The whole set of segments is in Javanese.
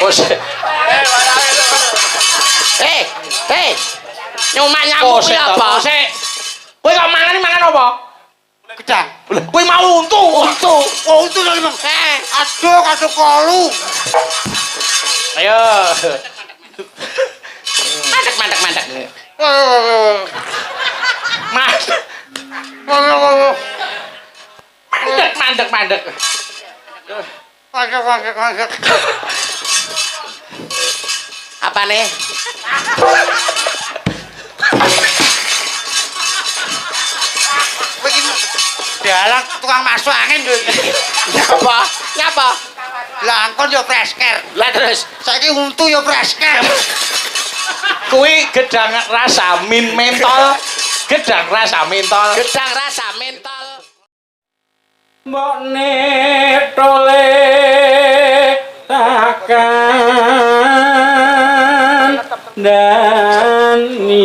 Bos. Hei. Nyumak nyamuk kuwi apa? Sik. Kowe kok mangan apa? Gedang. Kowe mau untu. Oh, untu lho, Mang. Aduh, kaduk kolu. Ayo. Mandek. Mandek. Mandek. Apa nih? Begini. Dalang tukang masuk angin lho. Nyapa? Lah angkon yo fresker. Lah terus Saiki untu yo fresker. kuwi gedang rasa mentol. Gedang rasa mentol. Mbokne tole takkan dani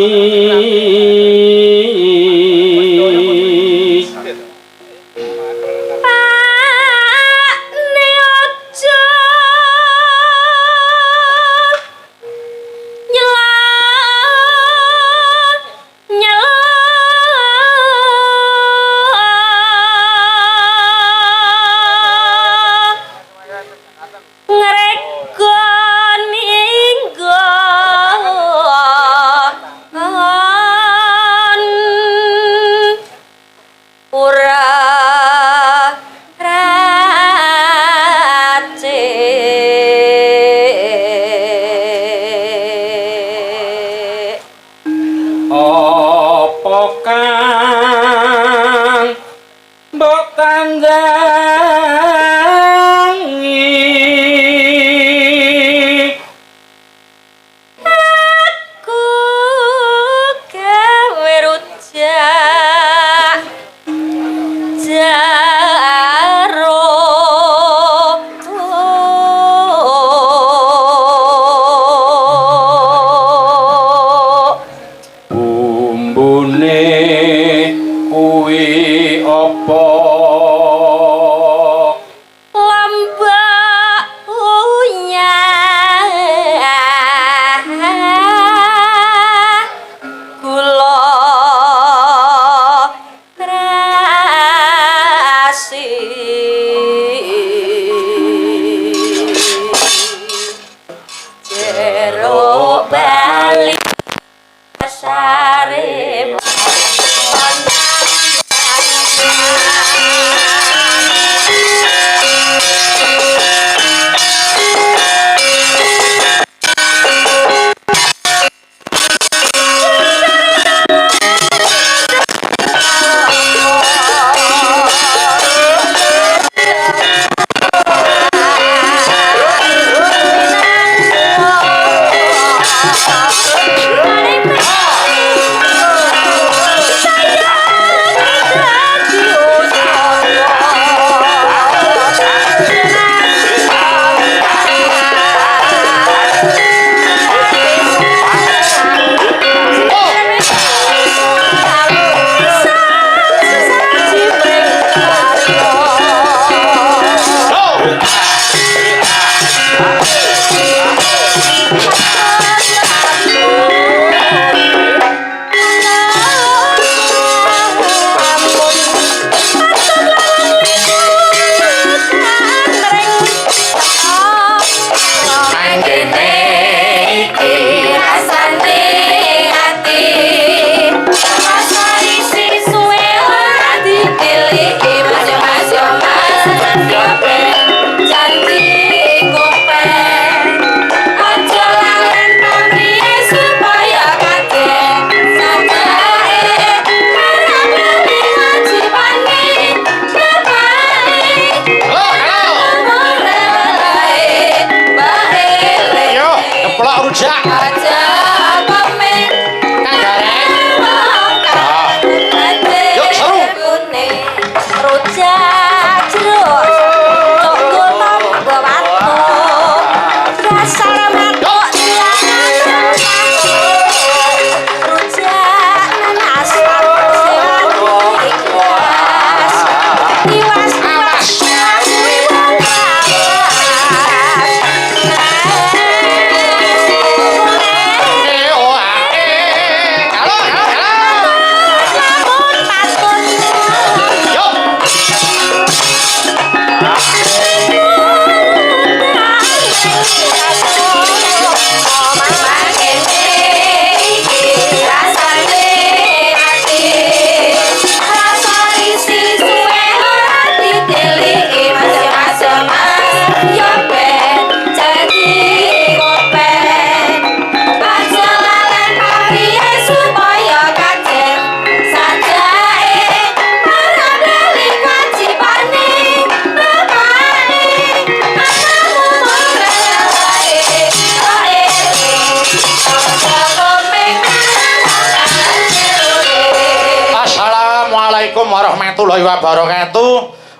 warahmatullahi wabarakatuh.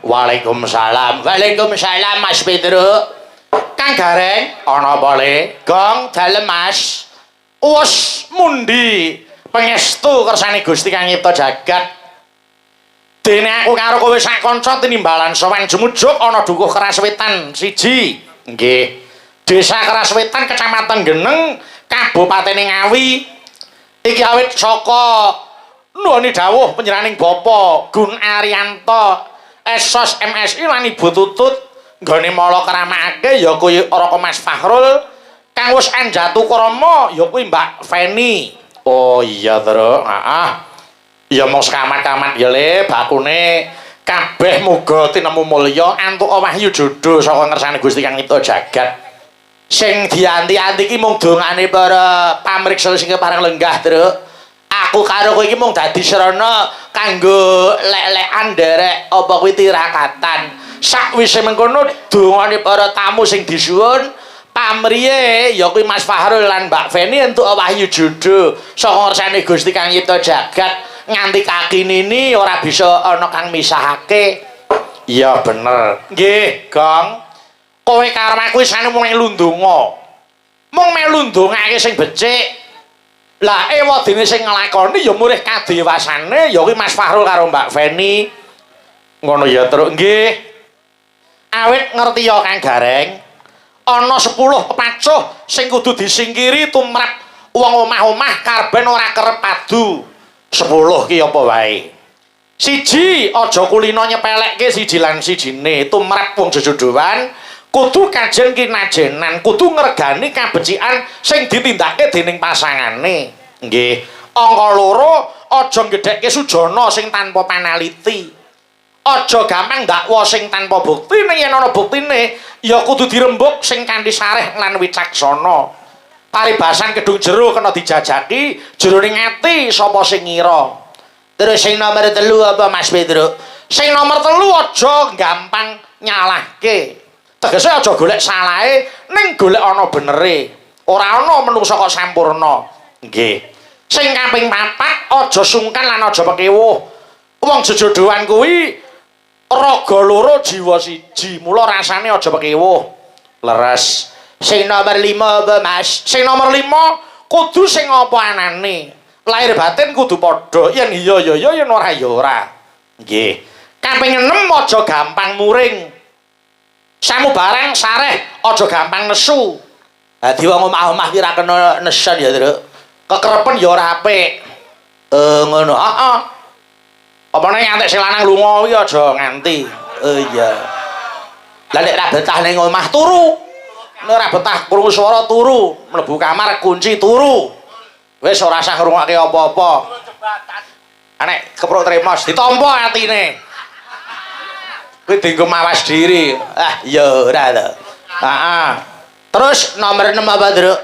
Waalaikumsalam. Waalaikumsalam Mas Pedro. Kang Gareng, ana apa le? Gong dalem Mas. Wes mundi pangestu kersane Gusti Kang Nyipta jagat. Dene aku karo kowe sak kanca tinimbalan sowan jemujug ana dukuh Keraswetan siji. Nggih. Desa Keraswetan Kecamatan Geneng, Kabupaten Ngawi. Iki awit saka nuwuni dawuh panjenenganing Bapa Gun Ariyanto Esos MSI lan Ibu Tutut nggone mala keramakake ya kuwi Raka Mas Fahrul kang wis anjatu krama ya kuwi Mbak Feni. Oh iya, Tru. Heeh. Ya mong sekamat-kamat ya le bakune kabeh muga tinemu mulya antuk wahyu jodoh saka ngersane Gusti Kang Nyipta jagat. Sing dianti-anti iki mung dongane para pamriksa sing pareng lenggah, Tru. Aku karo kowe iki mung dadi serana kanggo lek-lekan nderek apa kuwi tirakatan. Sakwise mengkono dongane para tamu sing disuwun pamriye ya kuwi Mas Fahrul lan Mbak Feni entuk wahyu jodoh saka ngersane Gusti Kang Nyipta jagat. Nganti kaki nini ora bisa ana kang misahake. Iya bener. Nggih, Gong. Kowe karo aku isane mung melu ndonga. Mung melu ndongake sing becik. Lah ewadene sing nglakoni ya murih kadewasane ya kuwi Mas Fahrul karo Mbak Feni. Ngono ya, Tru. Nggih. Awit ngerti ya Kang Gareng. Ana 10 pepacuh sing kudu disingkiri tumrap wong omah-omah karben ora kerep padu. 10 ki apa wae. Siji, aja kulino nyepelekke siji lan sijine tumrap wong jejodohan, kudu kajen kinajenan, kudu ngregani kabecikan sing ditindakake dening pasangane. Nggih. Angka 2, aja gedhekke sujana sing tanpa panaliti. Aja gampang dakwa sing tanpa bukti, yen ana buktine ya kudu dirembuk sing kanthi sareh lan wicaksana. Paribasan kedung jero kena dijajaki jerone ati sapa sing ngira. Terus sing nomor 3 apa Mas Pedro? Sing nomor 3 aja gampang nyalahke. Tegese aja golek salahe ning golek ana benere. Ora ana menungsa kok sampurna. Nggih. Sing kaping 4 aja sungkan lan aja pekewuh. Wong jejodohan kuwi raga 2 jiwa 1. Mula rasane aja pekewuh. Leres. Sing nomor 5 apa Mas? Sing nomor 5 kudu sing apa anane. Lahir batin kudu padha. Yen iya ya ya yen ora ya ora. Nggih. Kaping 6 aja gampang muring. Samu barang sareh aja gampang nesu. Dadi wong omah-omah ki ra kena nesen ya, Tru. Kekrepen ya ora apik. Ngono. Heeh. Apane ngantek sing lanang lunga kuwi aja nganti. Oh iya. Lah nek ra betah ning omah turu. Nek ora betah krungu swara turu, mlebu kamar kunci turu. Wis ora usah ngrungokke apa-apa. Nek kepruk tremos ditampa atine. Kuwi dienggo mawas diri. Ah, ya ora to. Heeh. Terus nomor 6 apa, Tru?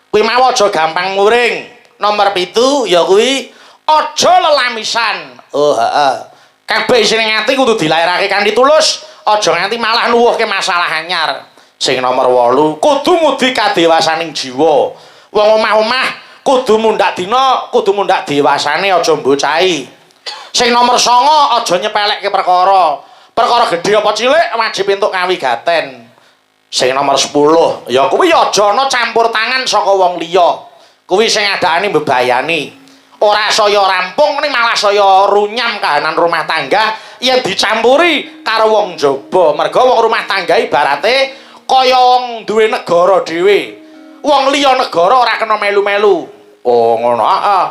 Kuwi mau aja gampang muring. Nomor 7 ya kuwi aja lelamisan. Oh, heeh. Kabeh sing ning ati kudu dilairake kanthi tulus, aja nganti malah nuwuhke masalah anyar. Sing nomor 8 kudu ngudi kadewasaning jiwa. Wong omah-omah kudu mundhak dina, kudu mundhak dewasane aja mbocahi. Sing nomor 9 aja nyepelekke perkara. Perkara gedhe apa cilik wajib entuk kawigaten. Sing nomor 10 ya kuwi aja ana campur tangan saka wong liya. Kuwi sing adakane mbebayani. Ora saya rampung ning malah saya runyam kahanan rumah tangga yen dicampuri karo wong jaba. Merga wong rumah tangga ibarate kaya wong duwe negara dhewe. Wong liya negara ora kena melu-melu. Oh ngono. Heeh.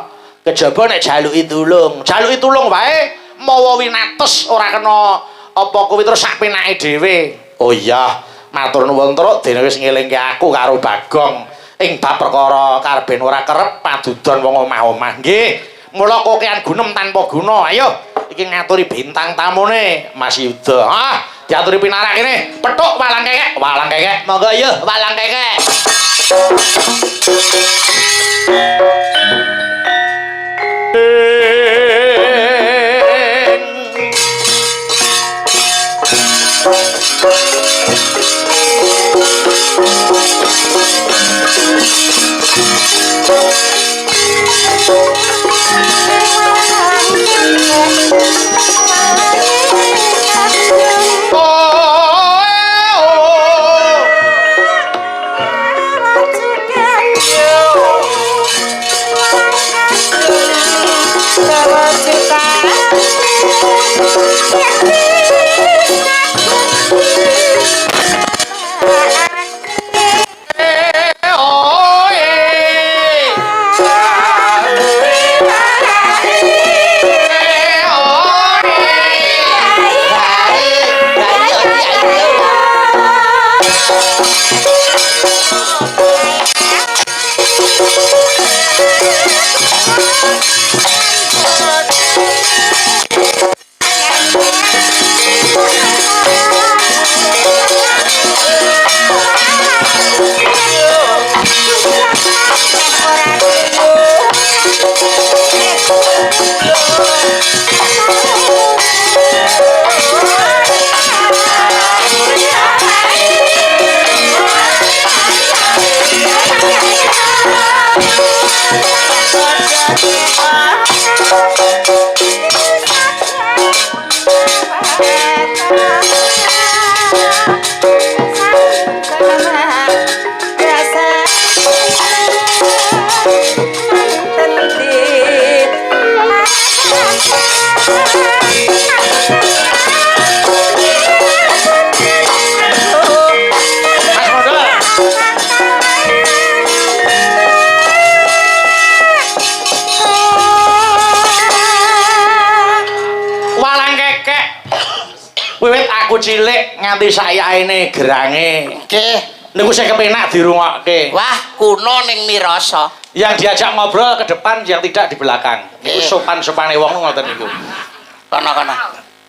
Kejaba nek jaluki tulung wae mawa winates ora kena apa kuwi terus sak penake dhewe. Oh iya, matur nuwun Truk dene wis ngelingke aku karo Bagong ing bab perkara karben ora kerep padudon wong omah-omah. Nggih, mula kokean gunem tanpa guna. Ayo iki ngaturi bintang tamune Mas Yuda. Ah, diaturi pinarak kene. Petuk walang kekek, walang kekek. Monggo yo, walang kekek. Wiwit aku cilik nganti sayaene gerange. Nggih. Niku sing kepenak dirungokke. Wah, kuno ning mirasa. Yang diajak ngobrol ke depan, yang tidak di belakang. Niku sopan-sopane wong ngoten niku. Kono-kono.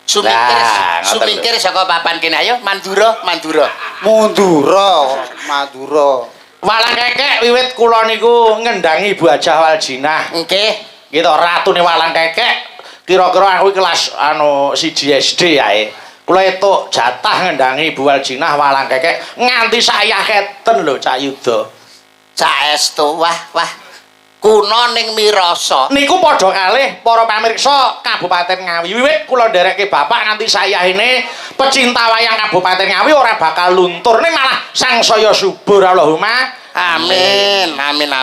Sumingkir saka papan kene ayo Mandura. Mandura. Walang kekek wiwit kula niku ngendangi Ibu Hajah Waljinah. Nggih. Gitu ratune walang kekek kira-kira aku kelas 1 SD ae. Kula etuk jatah ngendangi Ibu Waljinah walang kekek nganti saya keten lho Cak Yuda. Saestu wah. Kuno ning mirasa. Niku padha kalih para pamirsa Kabupaten Ngawi. Wiwit kula ndereke bapak nganti saya ini pecinta wayang Kabupaten Ngawi ora bakal luntur. Ning malah sangsaya subur Allahumma. Amin.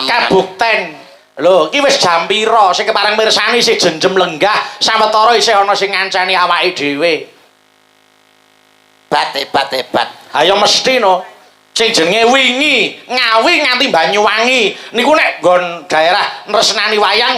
Kabukten. Lho, iki wis jam pira sing kepareng mirsani sing jenjem lenggah sawetara isih ana sing ngancani awake dhewe. Hebat. Ayo mesti no. Sing jenenge wingi, Ngawi nganti Banyuwangi. Niku nek nggon daerah nresnani wayang,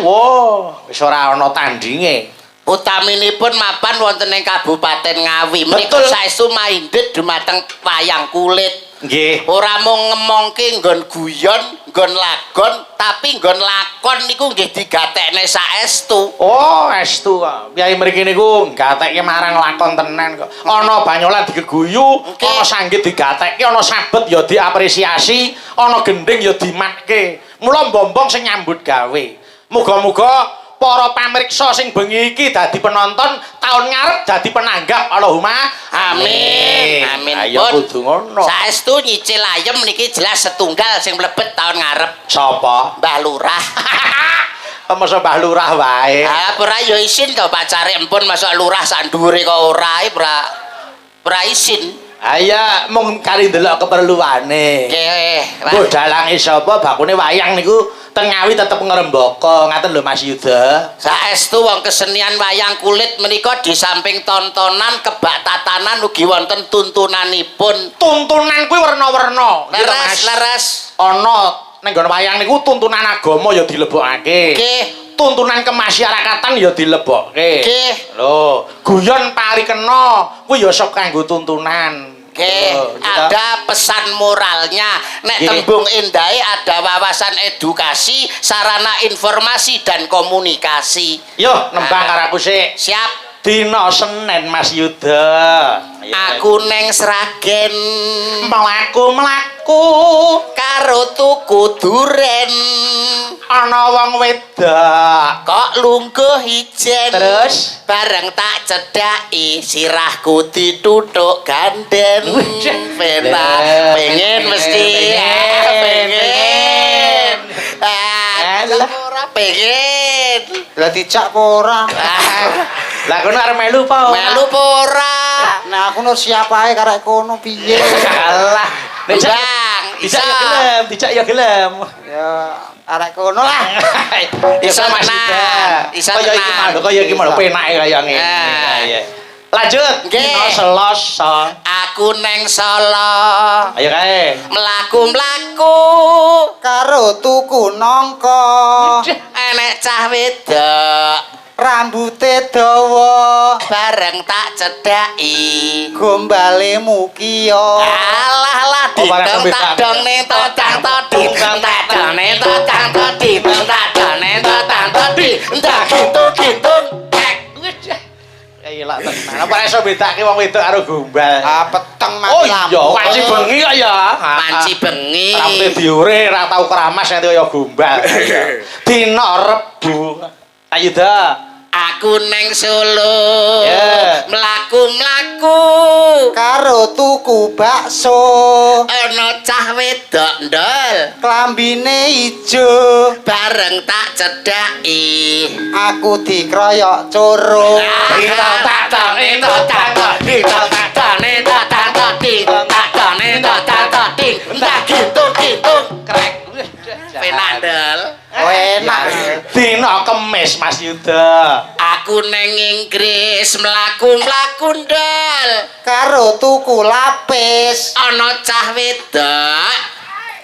wis ora ana tandinge. Utaminipun mapan wonten ing Kabupaten Ngawi. Menika saestu minded dumateng wayang kulit. Nggih. Ora mung ngemongke nggon guyon, nggon lagon, tapi nggon lakon niku nggih digatekne saestu. Oh, estu kok. Piyai mriki niku gatekke marang lakon tenan kok. Ana banyolan digeguyu, ana sanggit digatekke, ana sabet ya diapresiasi, ana gending ya dimatke. Mula mbombong sing nyambut gawe. Muga-muga para pamirsa sing bengi iki dadi penonton, taun ngarep dadi penanggap Allahumma amin. Ayo kudu ngono. Saestu nyicil ayem niki jelas setunggal sing mlebet taun ngarep. Sapa? Mbah Lurah. Masa Mbah Lurah wae. Ah, ora yo isin to pacare empun masuk lurah sak dhuwure kok ora ora isin. Aya mung kari ndelok keperluane. Nggih. Mbok dalange sapa bakune wayang niku ten Ngawi tetep ngrembaka ngaten lho Mas Yuda. Saestu wong kesenian wayang kulit menika di samping tontonan kebak tatanan ugi wonten tuntunanipun. Tuntunan kuwi werna-werna. Leres. Ana ning nggon wayang niku tuntunan agama ya dilebokake. Nggih. Tuntunan kemasyarakatan ya dilebokke. Nggih. Lho, guyon parikena kuwi ya sok kanggo tuntunan. Oke, ada pesan moralnya. Nek tembung indahe ada wawasan edukasi, sarana informasi dan komunikasi. Yo, nembang karo aku sik. Siap. Dina Senin Mas Yuda. Aku neng Sragen mlaku karo tuku duren. Ana wong wedok kok lungguh ijen. Terus bareng tak cedhaki sirahku dituthuk ganden. Pengen mesti pengen. Ora pengen. Lah dicak apa ora? Lah kono arep melu apa? Melu apa ora? Nah aku nur siapa ae karek kono piye? Alah, Bang, Dijak ya gelem, dijak ya gelem. Ya arek kono lah. Iso Mas tenan. Ida. Iso Kaya iki tenan. mah, kaya iki mah penake kaya ngene. Ah. Iya. Lanjut. Nggih. Dina Selasa. Aku neng Solo. Ayo kae. Mlaku-mlaku Karo tuku nangka. enek cah wedok Rambute dawa. bareng tak cedhaki. Gombale mukiyo. Alah lah Oh, barang didong tak pembedaan. dong ning totang todi tak dong ning totang todi tak dong ning totang todi tak gintung-gintung. Ya lah tenan. Apa iso bedake wong wedok karo gombal? Ah peteng Oh mati iya, lampu. panci bengi kok ya. Panci bengi. Rambute diure ra tau keramas nanti kaya gombal. Dina Rebo. Ayo dah. Aku neng Solo. Yeah. Mlaku-mlaku Karo tuku bakso. ana cah wedok ndol Klambine ijo. bareng tak cedhaki. Aku dikroyok coro. Enak. Dina Kemis Mas Yuda. Aku neng Inggris mlaku-mlaku ndol Karo tuku lapis. ana cah wedok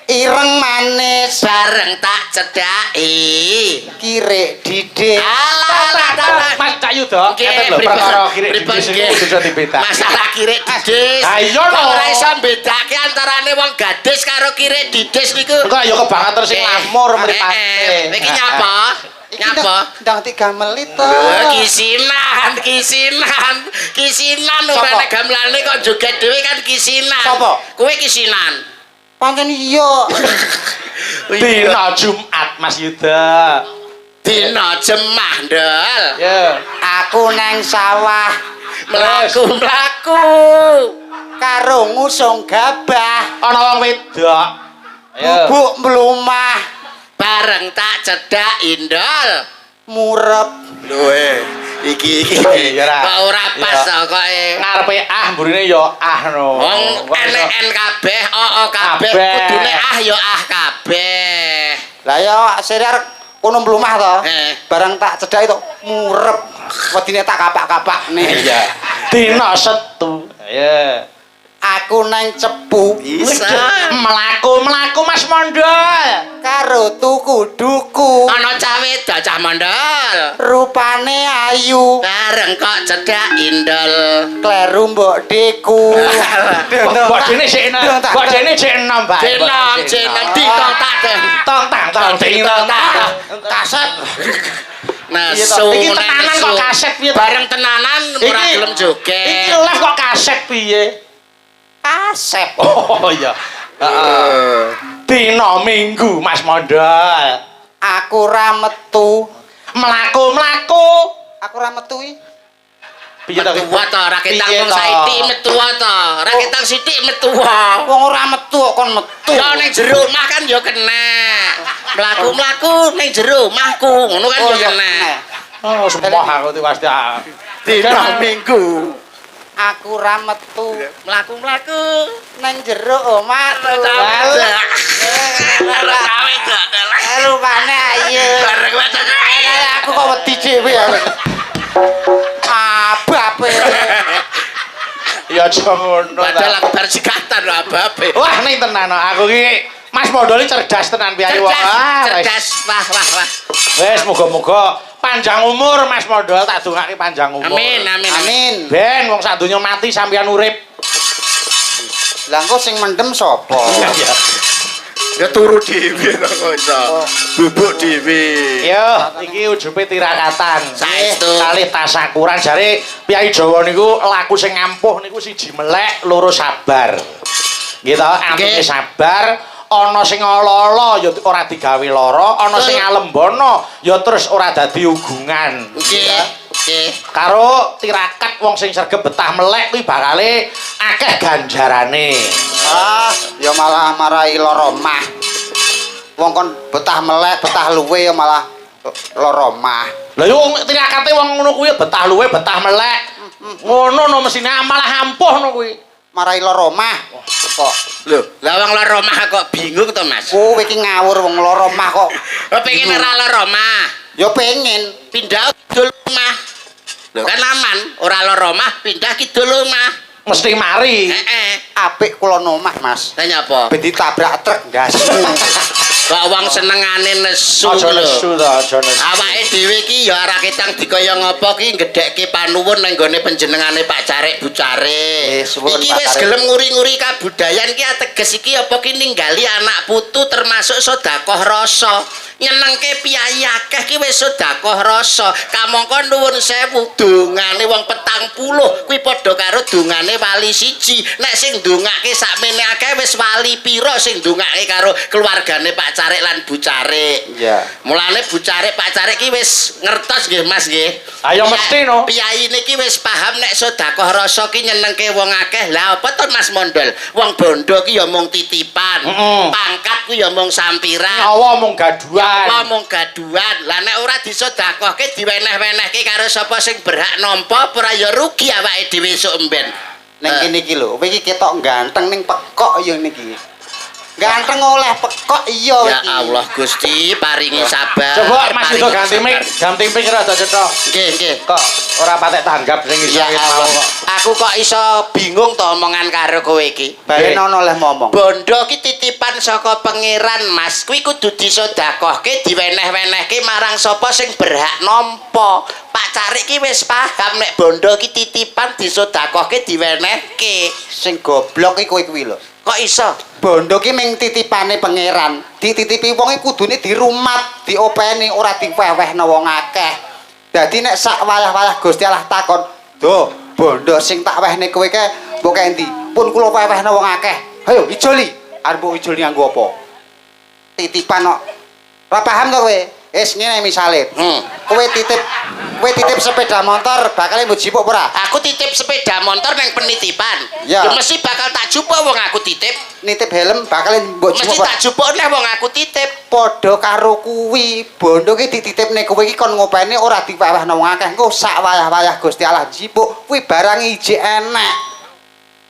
Ireng manis. bareng tak cedhaki. Kirek didik. Alah Mas Cak Yuda, Nggih, ngeten lho pripun? perkara kirik Pripun, didis nggih? iku kudu dibedak. Masalah kirik didis. Ah, iya Kok no. ora iso mbedake antarane wong gadis karo kirik didis niku. Engko ya kebangetan sing lamur mripate. Iki nyapa? Nyapa? Ndang 3 menit to. Kisinan ora Sopo? nek gamelane kok joget dhewe kan kisinan. Sopo? Kowe kisinan. Pancen iya. Dina Jumat Mas Yuda. Dina Jemah ndol. Ya. Aku neng sawah Mlaku-mlaku karo ngusung gabah. Ana wong wedok. Ayo. Bubuk mlumah bareng tak cedhaki ndol. murep. Lho iki Iya, Ra. kok ora pas Iya. to koke. Ngarepe mburine ya no. Wong NN kabeh, oo kabeh, Kabeh. kudune ya kabeh. Lah ya sire arep kono mlumah to. Bareng tak cedhaki to murep. Wedine tak kapak-kapak nih. Iya. Dina Setu. Ayo. Aku neng cepu Bisa. Mlaku-mlaku Mas Mondol. karo tuku duku. Ana cah wedok cah mondol. Rupane ayu. Bareng kok cedhaki ndol. Kleru mbok deku. Mbok dene sik enom. Mbok dene sik enom, Mbak. Jeneng ditong tak den. Tong tang tong ding tong tang. Kaset. Nah, Iya, toh. Iki tenanan kok kaset piye, toh? bareng tenanan ora Iki- gelem joget. Iki live kok kaset piye? Kaset. Oh iya. Heeh. Dina Minggu Mas Mondol. Aku ra metu. Mlaku-mlaku. Aku ra metu iki. Piye to? Metu to, ra ketang Piye wong to? saiki metu to. Ra ketang sithik metu. Wong ora metu kok kon metu. Ya ning jero omah kan ya kena. Mlaku-mlaku ning jero omahku, ngono kan ya kena. Oh, semua aku itu pasti. Dina Minggu. Aku ra metu. Mlaku-mlaku. Nang jero omahku. Rupane ayu. Aku kok wedi dhewe ya. Abape. Ya aja ngono. Padahal aku bar sikatan lho ababe. Wah, ning tenan aku iki Mas Mondol iki cerdas tenan piye wong. Cerdas. Wah. Wes muga-muga panjang umur Mas Mondol tak dongake panjang umur. Amin. Amin. Ben wong sak donya mati sampeyan urip. Lah engko sing mendem sapa? Ya. Ya turu dhewe to kok iso. Bubuk dhewe. Yo, iki ujupe tirakatan. Saestu. Kalih tasakuran jare Kyai Jawa niku laku sing ampuh niku siji melek, loro sabar. Nggih to, antune Nggih. sabar, ana sing ala-ala ya ora digawe lara, ana sing alembana ya terus ora dadi ugungan. Nggih. Karo tirakat wong sing sregep betah melek kuwi bakale akeh ganjarane. Ah, ya malah marai lara mah. Wong kon betah melek, betah luwe ya malah lara mah. Lah yo tirakate wong ngono kuwi betah luwe, betah melek. Ngono no mesine malah ampuh no kuwi. Marai lara mah. kok. Lho, lah wong lara omah kok bingung to, Mas? Kowe iki ngawur wong lara omah kok. Pengen ora lara omah. Ya pengen. Pindah kidul omah. Lho kan aman, ora lara omah pindah kidul omah. Mesti mari. Heeh. Apik kula nomah, Mas. Lah nyapa? Ben ditabrak truk gasmu. Kok wong senengane nesu Aja lho. nesu to, aja nesu. Awake dhewe iki ya ora ketang dikaya ngapa ki gedhekke panuwun nang gone panjenengane Pak Carek Bu Carek. Suwun, Iki Pak wis Carek. gelem nguri-nguri kabudayan ki ateges iki apa ki ninggali anak putu termasuk sedekah rasa. Nyenengke piyayi akeh ki wis sedekah rasa. Kamangka nuwun sewu dongane wong 40 kuwi padha karo dongane wali siji. Nek sing ndongake sakmene akeh wis wali pira sing ndongake karo keluargane Pak Carek lan Bu Carek. Iya. Mulane Bu Carek Pak Carek ki wis ngertos nggih Mas nggih. Ayo mesti no. Piyayi niki wis paham nek sedekah rasa ki nyenengke wong akeh. Lah apa to Mas Mondol? Wong bondo ki ya mung titipan. Pangkat ku ya mung sampiran. Nyawa mung gaduhan. Apa mung gaduhan. Lah nek ora disedekahke diweneh-wenehke karo sapa sing berhak nampa ora ya rugi awake dhewe esuk emben. Ning kene iki lho, kowe iki ketok ganteng ning pekok ya niki. Ganteng oleh pekok iya Ya iki. Allah Gusti paringi sabar. Coba Mas paringi itu ganti sabar. mic, ganti mic rada cetok. Nggih, nggih. Kok ora patek tanggap sing iso Ya ngene Allah. mau kok. Aku kok iso bingung to omongan karo kowe iki. Balen ana oleh momong. Bondo ki titipan saka pangeran Mas. Kuwi kudu disedekahke diweneh-wenehke marang sapa sing berhak nampa. Pak Carek ki wis paham nek bondo ki titipan disedekahke diwenehke. Sing goblok iki kowe kuwi lho. Kok iso? Bondo ki ming titipane pangeran. Dititipi wong iki kudune dirumat, diopeni ora diwewehno wong akeh. Dadi nek sak wayah-wayah Gusti Allah takon, "Do, bondo sing tak wehne kowe ke mbok endi?" Pun kula wewehno wong akeh. Hayo ijoli. Arep mbok ijoli nganggo apa? Titipan kok. Ora paham to kowe? Wis ngene misale. Kowe titip sepeda motor bakal mbok jipuk ora? Aku titip sepeda motor nang penitipan. Ya. Ya mesti bakal tak jupuk wong aku titip. Nitip helm bakal mbok Mesti jipuk. tak jupuk neh wong aku titip. Padha karo kuwi, bondo ki dititipne kowe iki kon ngopeni ora diwewehno wong akeh. Engko sak wayah-wayah Gusti Allah jipuk, kuwi barang ijik enek.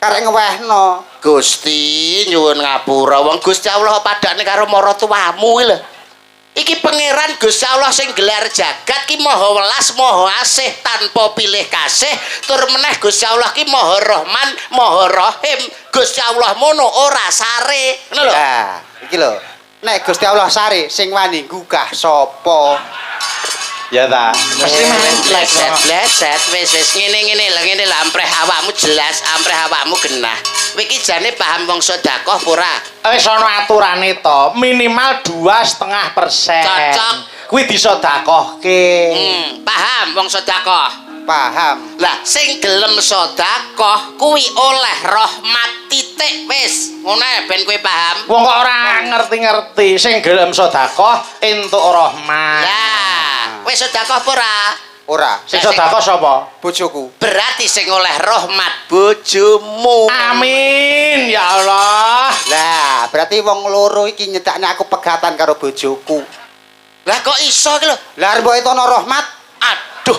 Karek ngewehno. Gusti nyuwun ngapura wong Gusti Allah padane karo maratuwamu lho. Iki pangeran Gusti Allah sing gelar jagat ki maha welas maha asih tanpa pilih kasih tur meneh Gusti Allah ki maha rahman maha rahim. Gusti Allah mono ora sare ngono lho. Nah, iki lho. Nek Gusti Allah sare sing wani gugah sapa? Ya ta. Mesti Bleset wis ngene-ngene lho ampreh awakmu jelas ampreh awakmu genah. Kowe iki jane paham wong sedekah apa ora? wis ana aturane to, minimal 2,5%. Cocok. Kuwi disedekahke. Paham wong sedekah. Paham. Lah sing gelem sedekah kuwi oleh rahmat titik wis. Ngono ben kowe paham. Wong kok ora ngerti-ngerti, sing gelem sedekah entuk rahmat. Lah, wis sedekah apa ora? Ora. Sing sedekah sapa? Bojoku. Berarti sing oleh rahmat bojomu. Amin ya Allah. Lah, berarti wong loro iki nyedakne aku pegatan karo bojoku. Lah kok iso iki lho? Lah arep mbok etono rahmat. Aduh.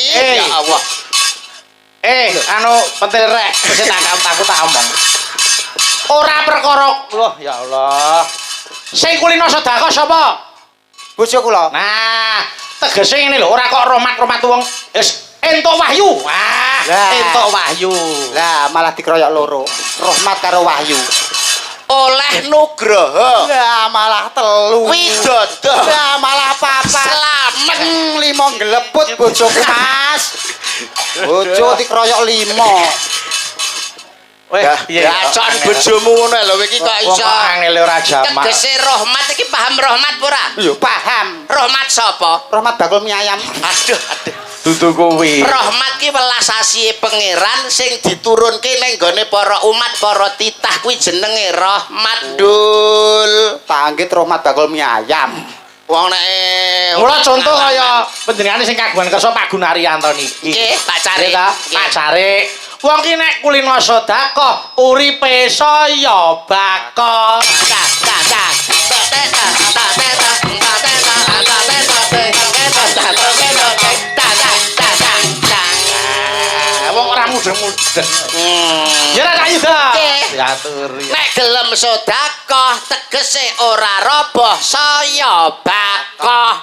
Ya Allah. Anu pentil rek, wis aku tak omong. Ora perkara, loh ya Allah. Sing kulino sedekah sapa? Bojoku lho. Nah, tegese ngene lho, ora kok rahmat-rahmat wong wis entuk wahyu. Wah, Lah. entuk wahyu. Lah malah dikeroyok loro. Rahmat karo wahyu. Oleh nugraha. Lah malah telu. Widodo. Lah malah papat. Slamet. Limo ngleput bojoku, Mas. Bojo dikeroyok limo. Weh, Gacon bojomu ngono lho iki kok Wong iso. kok angel ora jamak. Tegese rahmat iki paham rahmat apa ora? Yo paham. Rahmat sapa? Rahmat bakul mie ayam. Aduh. Dudu kuwi. Rahmat ki welas asihe pangeran sing diturunke ning gone para umat para titah kuwi jenenge rahmat dul. Tanggit rahmat bakul mie ayam. Wong nek Mula contoh kaya panjenengane sing kagungan kersa Pak Gunaryanto niki. nggih Pak Carek. Nggih ta? Pak Carek. Wong ki nek kulino sedekah uripe saya bakal. Wong ora mudeng-mudeng. Ya ra tak yuda. diaturi. Nek gelem sedekah tegese ora roboh saya bakoh.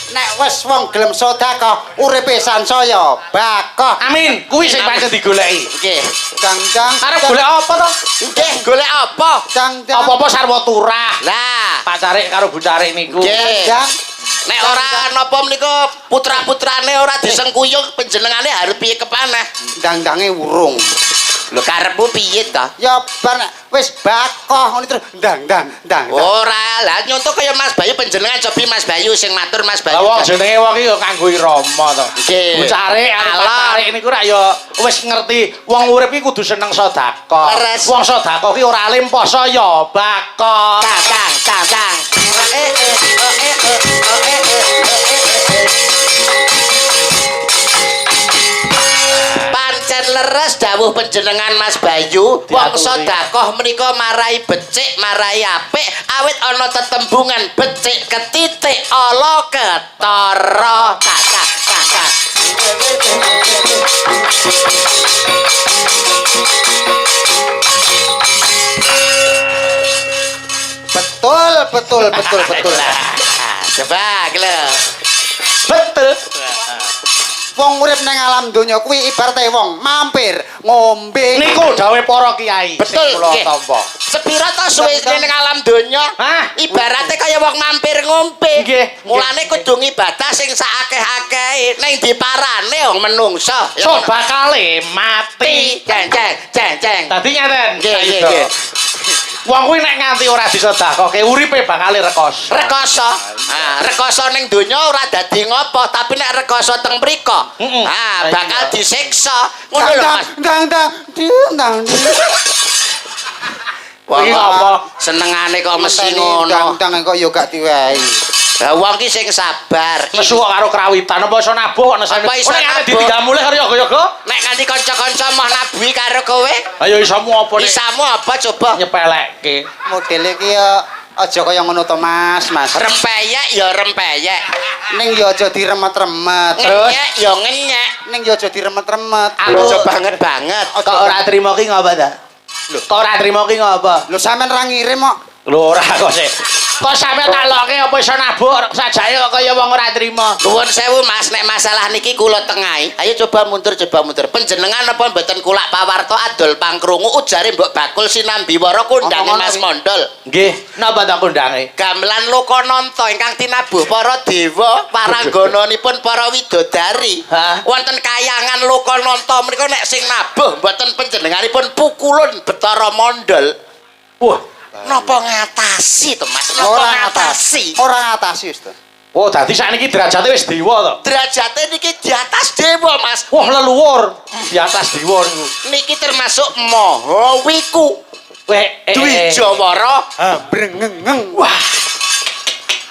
Nek wis wong gelem sedekah uripe sansaya bakoh. Amin, kuwi sing pancen digoleki. Nggih. Jang-jang. Arep golek apa to? Nggih, golek apa? Jang-jang. Apa-apa sarwa turah. Lah, Pacare karo bucare niku. nggih. Jang. Nek ora napa menika putra-putrane ora disengkuyung panjenengane arep piye kepaneh? Dang-dange urung. Lho karepmu piye to? Ya bar nek wis bakoh ngono terus dang. Ora, lah nyontok kaya Mas Bayu panjenengan cobi Mas Bayu sing matur Mas Bayu. Lah wong jenenge wong iki ya kanggo irama to. Nggih. Bucare karo Alon. pacare niku rak ya wis ngerti wong urip iki kudu seneng sedekah. Leres. Wong sedekah ki ora alim poso ya bakok. Kang. Pancen leres dawuh panjenengan Mas Bayu, wong Diaturi. sedekah menika marai becik, marai apik, awit ana tetembungan becik ketitik ala ketara. Kang. Betul. Coba lho. Betul. Wong urip nang alam donya kuwi ibarate wong mampir ngombe. Niku dawuhe para kiai. Betul, sing kula nggih. tampa. Sepira to suwene ning alam donya? Hah? Ibarate kaya wong mampir ngombe. Nggih, Mulane kudu ngibadah sing sakakeh-akehe ning diparane wong menungso. Ya So bakale mati. Ceng. Dadi ngeten. Nggih. Wong kuwi nek nganti ora disedekahke uripe bakale rekoso. Rekoso. Rekoso ning donya ora dadi ngopo, tapi nek rekoso teng mriko, Heeh. bakal disiksa. Ngono lho, Mas. Dang. Wong Iki apa? senengane kok mesti ngono. Dang kok yo gak diwehi. Lah wong ki sing sabar. Nesu kok karo krawitan apa iso nabuh kok nesane. Apa iso Nek ane nabuh? ditinggal mulih karo yoga-yoga. Nek nganti kanca-kanca mah nabuhi karo kowe, Ayo isamu apa nek isamu apa coba? nyepelekke. Modele ki ya aja kaya ngono to Mas. Rempeyek ya rempeyek. Ning yo aja diremet-remet. Ngenyek ya ngenyek. Ning yo aja diremet-remet. Aja banget-banget. Kok ora trimo ki ngapa ta? Lho, kok ora trimo ki ngapa? Lho sampean ra ngirim kok. Lho ora kok sik. Kok sampe tak loke apa iso nabuh sajake kok kaya wong ora trimo. Nuwun sewu Mas, nek masalah niki kula tengahi. Ayo coba mundur. Panjenengan apa mboten kulak pawarta adol pangkrungu ujare Mbok Bakul sinambiwara kondange Apa Mas ngono, Mondol. Nggih, napa tak kondange? Gamelan Lokananta ingkang tinabuh para dewa paranggananipun para widodari. Hah? Wonten kayangan Lokananta menika nek sing nabuh mboten panjenenganipun pukulun Betara Mondol. Wah, Napa ngatasi to Mas? Napa Ora ngatasi? Ora ngatasi Ustaz. oh dadi sakniki derajate wis dewa to. Derajate niki di atas dewa Mas. Wah, leluhur di atas dewa niku. Niki termasuk Maha Wiku. Dwijawara. Brengengeng. Wah,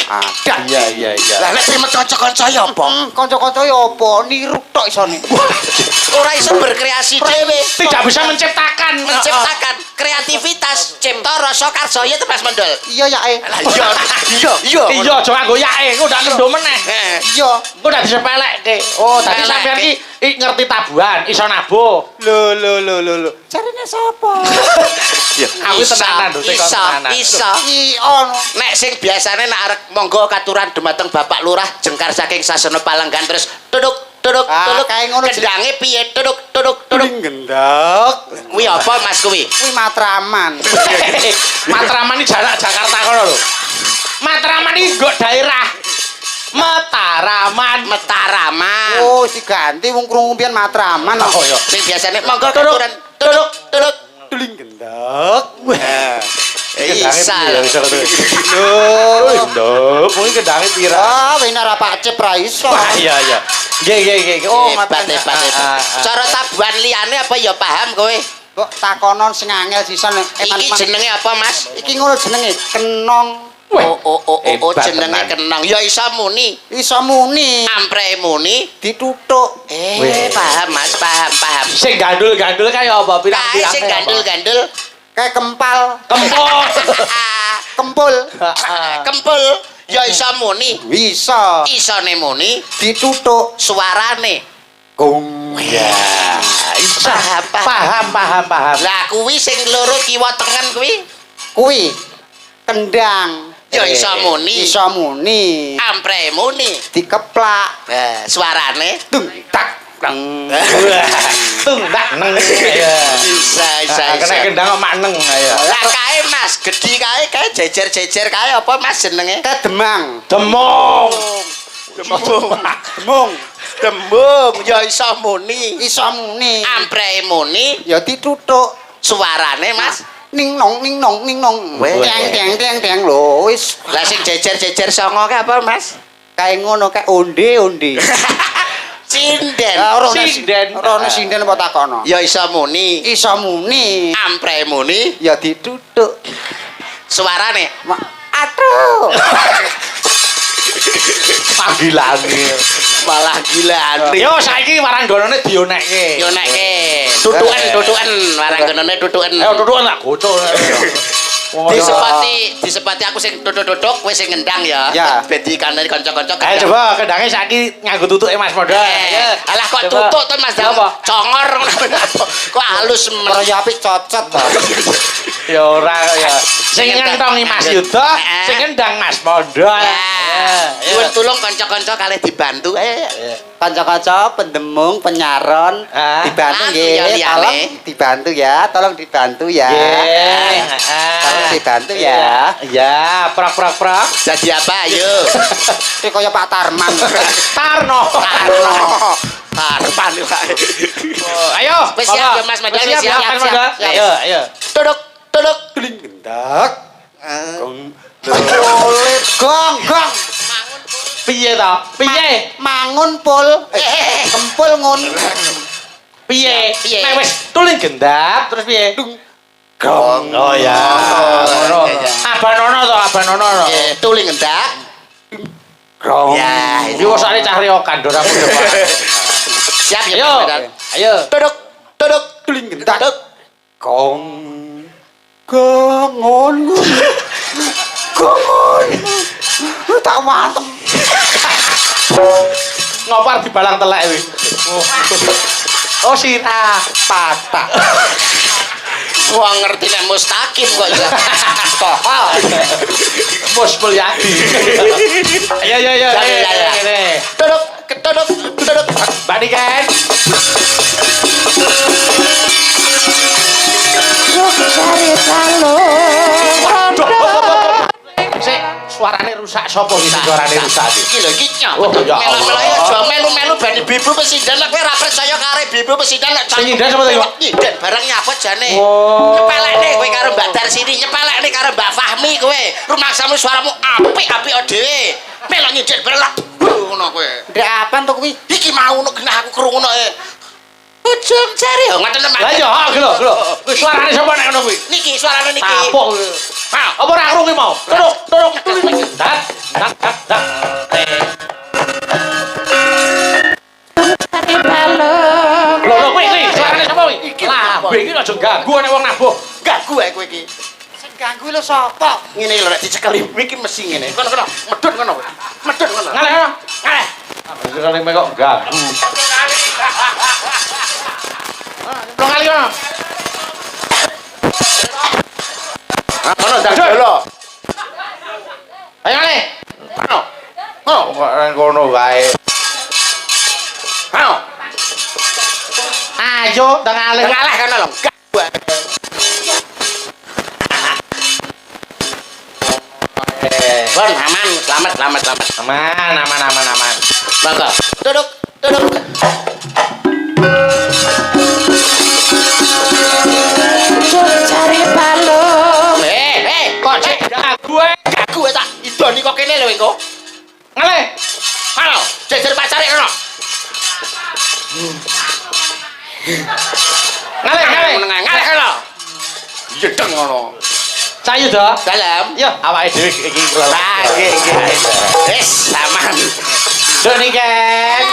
Ada. Iya. lah nek primet kanca-kanca ya apa? Kanca-kanca ya apa niru tok isone. Ora iso berkreasi dhewe. Tidak bisa menciptakan. Menciptakan kreativitas, cipta rasa karya itu Mas Mondol. Iya ya Lah iya. Iya, aja nganggo yae, engko ndak kendo meneh. Iya. Engko ndak disepelekke. Oh, dadi sampean ki ngerti tabuhan, iso nabuh. Lho. Carine sapa? Aku tenanan lho, teko tenanan. Iso. Ki ono. Nek sing biasane nek arep monggo katuran dumateng Bapak Lurah jengkar saking Sasana Palenggan terus tuduk kae ngono kendange piye tuduk gendek. kuwi apa Mas kuwi? Kuwi Matraman. Matraman iki jarak Jakarta kono lho. Matraman iki nggo daerah Mataraman. Oh, diganti wong krungu mbiyen Matraman. Oh ya. Sing biasane monggo Tuduk, katuran tuduk Duling gendek. Isa. Lho. Nduk, kuwi kendange pira? Ah, wena ra Pak Cip ra iso. Wah, iya. Nggih. Oh, Hebat. Cara tabuhan liyane apa ya paham kowe? Kok takonon sing angel sisan Iki jenenge apa Mas? Iki ngono jenenge kenong. Oh, hebat jenenge tenan. kenong. Ya iso muni. Iso muni Ampre muni. dituthuk. Paham Mas, paham. Sing gandul-gandul kaya apa? Kae Pirang-pirang sing gandul-gandul. Kayak kempal, Kempol. kempul. Kempul. Ya iso muni. Bisa Isone muni, dituthuk suarane. gong. Ya, paham. Lah kuwi sing loro kiwa tengen kuwi Kuwi kendang. ya iso muni. Iso muni. Ampre muni. Dikeplak. Suarane Dung tak deng. Tung tak neng. Ya. bisa. Kena gendang mak neng ya. Lah kae Mas, gedhi kae jejer-jejer kae apa Mas jenenge? Kedemang. Demong. Tembung ya iso muni. Iso muni. Ampre muni, Ya dituthuk. suarane Mas. Ning nong Weh. teng lho wis Lah sing jejer-jejer songo kae apa Mas? kae ngono kae onde. Cinden. Sinden. Ora ono sinden apa takono. Ya iso muni. Iso muni. Ampre muni, Ya dituthuk. suarane Aduh. Panggilange. malah gila. Yo saiki waranggonane dionekke. Yo nekke. Tutukan waranggonane tutukan. Ayo duduk tak gocok. Disepati aku sing tutuk-tutuk kowe sing ngendang ya. Ya. Ben dikandani kanca-kanca. Ayo coba kendange saiki nganggo tutuke Mas Mondo. Alah kok Coba. tutuk to Mas Dam. Apa? Congor kok halus Ora ya apik cocot to. Ya ora ya. Sing ngentongi Mas Yuda, sing ngendang Mas Mondo. Nuwun tulung kanca-kanca kalih dibantu. Kanca-kanca pendemung penyaron dibantu Lan nggih. liyane. Tolong dibantu ya. Tolong dibantu ya. Tolong dibantu ya. Ya, prak. Jadi apa ayo? Iki kaya Pak Tarman. Tarno. Tarpan wae. Ayo. Wis siap ya Mas Mondo, Siap, siap, Mas Mondo. siap. Ayo. Tuduk Kling gendak. Gong. Piye to? Piye? Mangun pul. Kempul ngun. Piye? Piye? Nek wis tuling gendap terus piye? Gong. Oh ya. Ngono. Abanono to, abanono. tuling ngendak. Gong. Ya, Iki wis sare cah riokan ndora aku. Siap ya Ayo. Mas Medan. Ayo. Tuduk Tuling gendak. Gong. Gongon. Tak matem. Ngopar dibalang telek kuwi. Oh sirah patah. Wong ngerti nek mustaqim kok ya. Tohol. Bos Mulyadi. Ayo. Tuduk. Bani kan. Sik, suarane rusak sapa iki suarane rusak iki? Iki lho iki Oh, ya Allah. melu-melu ayo aja melu-melu bani bibu presiden lek kowe ra percaya karo bibu presiden lek Sing nyindan sapa to, Pak? nyindan barang nyapot jane. Oh. Nyepelekne kowe karo Mbak Darsini, nyepelekne karo Mbak Fahmi kowe. Rumaksamu suaramu apik-apik dhewe. Melok nyindan barang lak ngono kowe. Ndek apaan to kuwi? Iki mau ngono genah aku krungono ujung jari yo ngoten Lah iya, lho. Kuwi suarane sapa nek ngono kuwi? niki suarane niki. Kapok. Ha, Apa ora krungu mau? Turuk. Dak. Lho kuwi suarane sapa kuwi? Lah, iki aja ganggu nek wong nabuh. ganggu ae kowe iki. Sing ganggu lho sapa? Ngene lho nek dicekeli iki mesti ngene. Kono medhun kono. Medhun kono. Ngaleh. Sing kok ganggu. Belum kali kono. Kono ndang dolo. Ayo ngaleh. Kono. Oh, kok ngono wae. Kono. Ayo, ndang ngaleh. Ngalah kono lho. Ganggu ae. Bon, aman, selamat. Aman. Monggo. Duduk. Cari balung. Kok cek Gue ganggu ae tak idoni kok kene lho engko. ngaleh. Halo, jejer pacare kono. Ngaleh kono. Yedeng ngono. Cayu to. Dalam. Ya, awake dhewe iki Lah, nggih. Wis, aman. Doni kan.